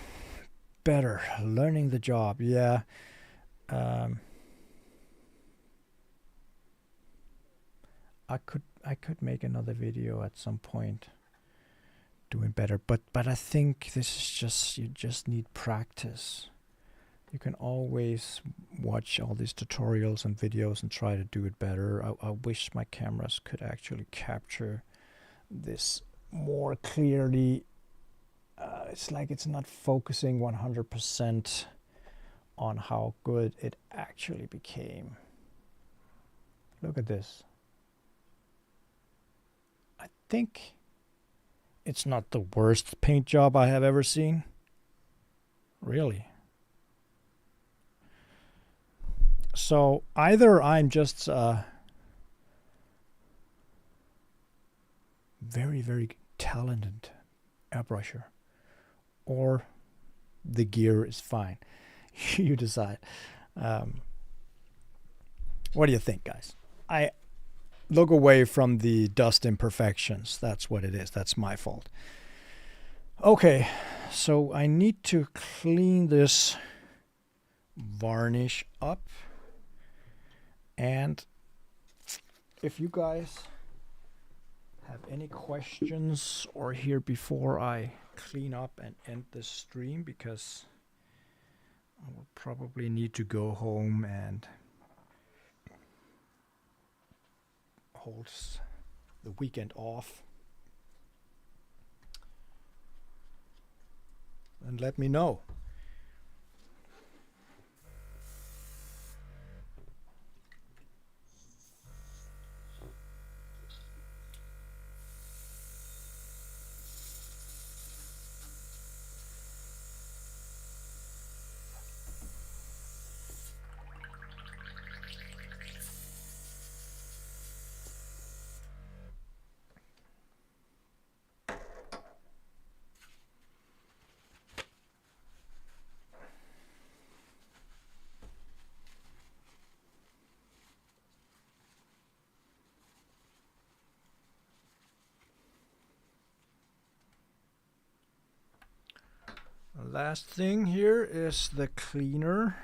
better. Learning the job. Yeah. I could make another video at some point doing better, but I think this is just, you just need practice. You can always watch all these tutorials and videos and try to do it better. I wish my cameras could actually capture this more clearly. It's like it's not focusing 100% on how good it actually became. Look at this. I think it's not the worst paint job I have ever seen. Really. So either I'm just very, very talented airbrusher, or the gear is fine. You decide. What do you think, guys? I look away from the dust imperfections. That's what it is. That's my fault. Okay, so I need to clean this varnish up. And if you guys have any questions or here before I clean up and end this stream, because I will probably need to go home and hold the weekend off, and let me know. Last thing here is the cleaner.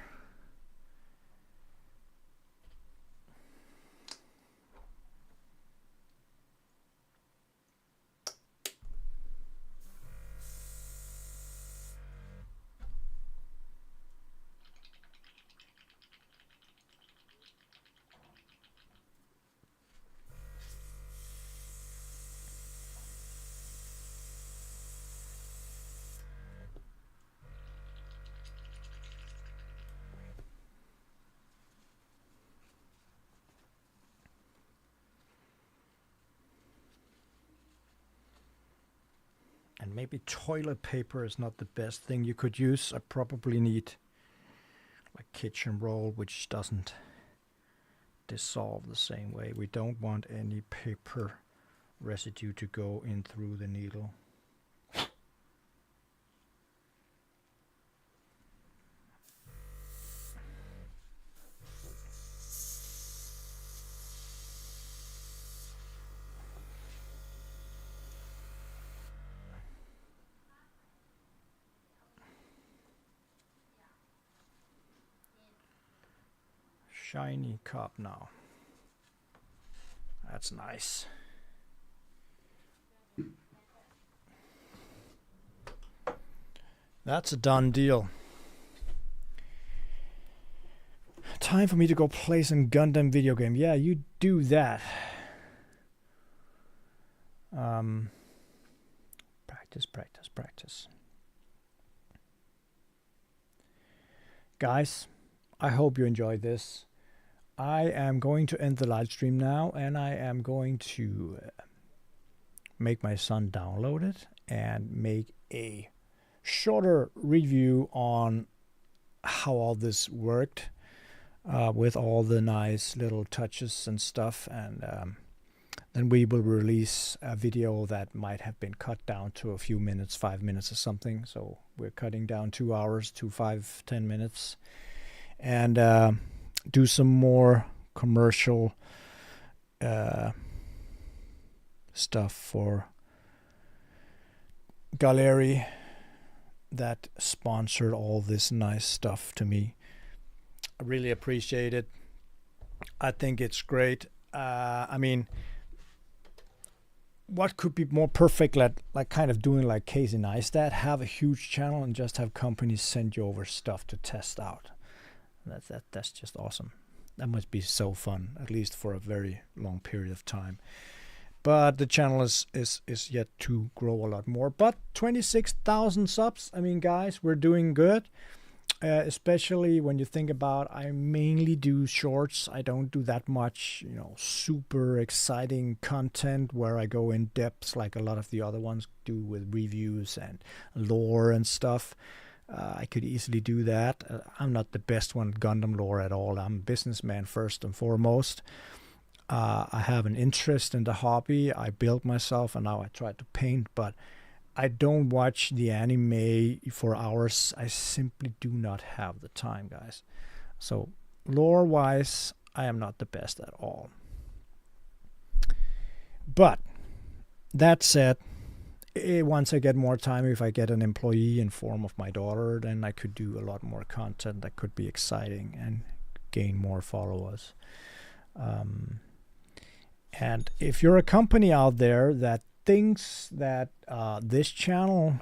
And maybe toilet paper is not the best thing you could use. I probably need like kitchen roll, which doesn't dissolve the same way. We don't want any paper residue to go in through the needle. Shiny cup now. That's nice. That's a done deal. Time for me to go play some Gundam video game. Yeah, you do that. Practice. Guys, I hope you enjoyed this. I am going to end the live stream now, and I am going to make my son download it and make a shorter review on how all this worked with all the nice little touches and stuff, and then we will release a video that might have been cut down to a few minutes, 5 minutes or something. So we're cutting down 2 hours to 5-10 minutes, and do some more commercial stuff for Gaahleri that sponsored all this nice stuff to me. I really appreciate it. I think it's great. I mean, what could be more perfect, like kind of doing like Casey Neistat, have a huge channel and just have companies send you over stuff to test out. That's just awesome. That must be so fun, at least for a very long period of time. But the channel is yet to grow a lot more. But 26,000 subs. I mean, guys, we're doing good. Especially when you think about, I mainly do shorts. I don't do that much, super exciting content where I go in depth like a lot of the other ones do with reviews and lore and stuff. I could easily do that. I'm not the best one at Gundam lore at all. I'm a businessman first and foremost. I have an interest in the hobby. I built myself, and now I try to paint, but I don't watch the anime for hours. I simply do not have the time, guys. So lore-wise, I am not the best at all. But that said, once I get more time, if I get an employee in form of my daughter, then I could do a lot more content that could be exciting and gain more followers. And if you're a company out there that thinks that this channel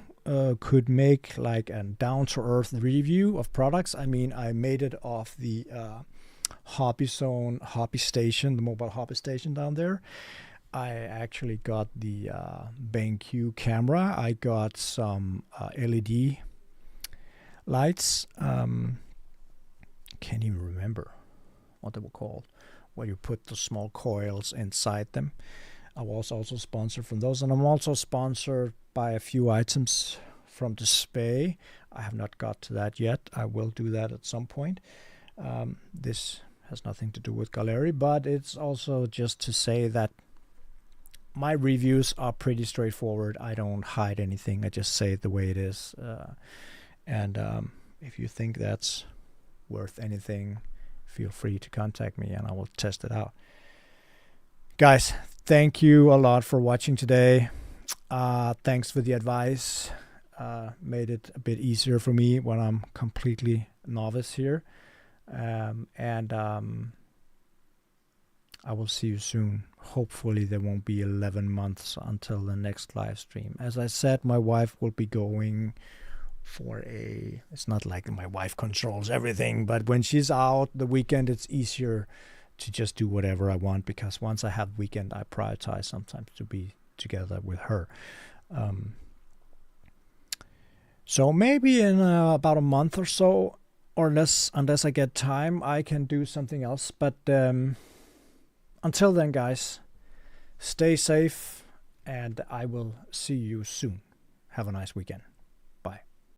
could make like a down-to-earth review of products, I mean, I made it off the Hobby Zone Hobby Station, the mobile hobby station down there. I actually got the BenQ camera. I got some LED lights. Can't even remember what they were called, where you put the small coils inside them. I was also sponsored from those, and I'm also sponsored by a few items from Display. I have not got to that yet. I will do that at some point. This has nothing to do with Gaahleri, but it's also just to say that my reviews are pretty straightforward. I don't hide anything. I just say it the way it is. And if you think that's worth anything, feel free to contact me and I will test it out. Guys, thank you a lot for watching today. Thanks for the advice. Made it a bit easier for me when I'm completely novice here. I will see you soon. Hopefully there won't be 11 months until the next live stream. As I said, my wife will be going for it's not like my wife controls everything, but when she's out the weekend, it's easier to just do whatever I want, because once I have weekend, I prioritize sometimes to be together with her. So maybe in about a month or so, or unless I get time, I can do something else. But until then, guys, stay safe, and I will see you soon. Have a nice weekend.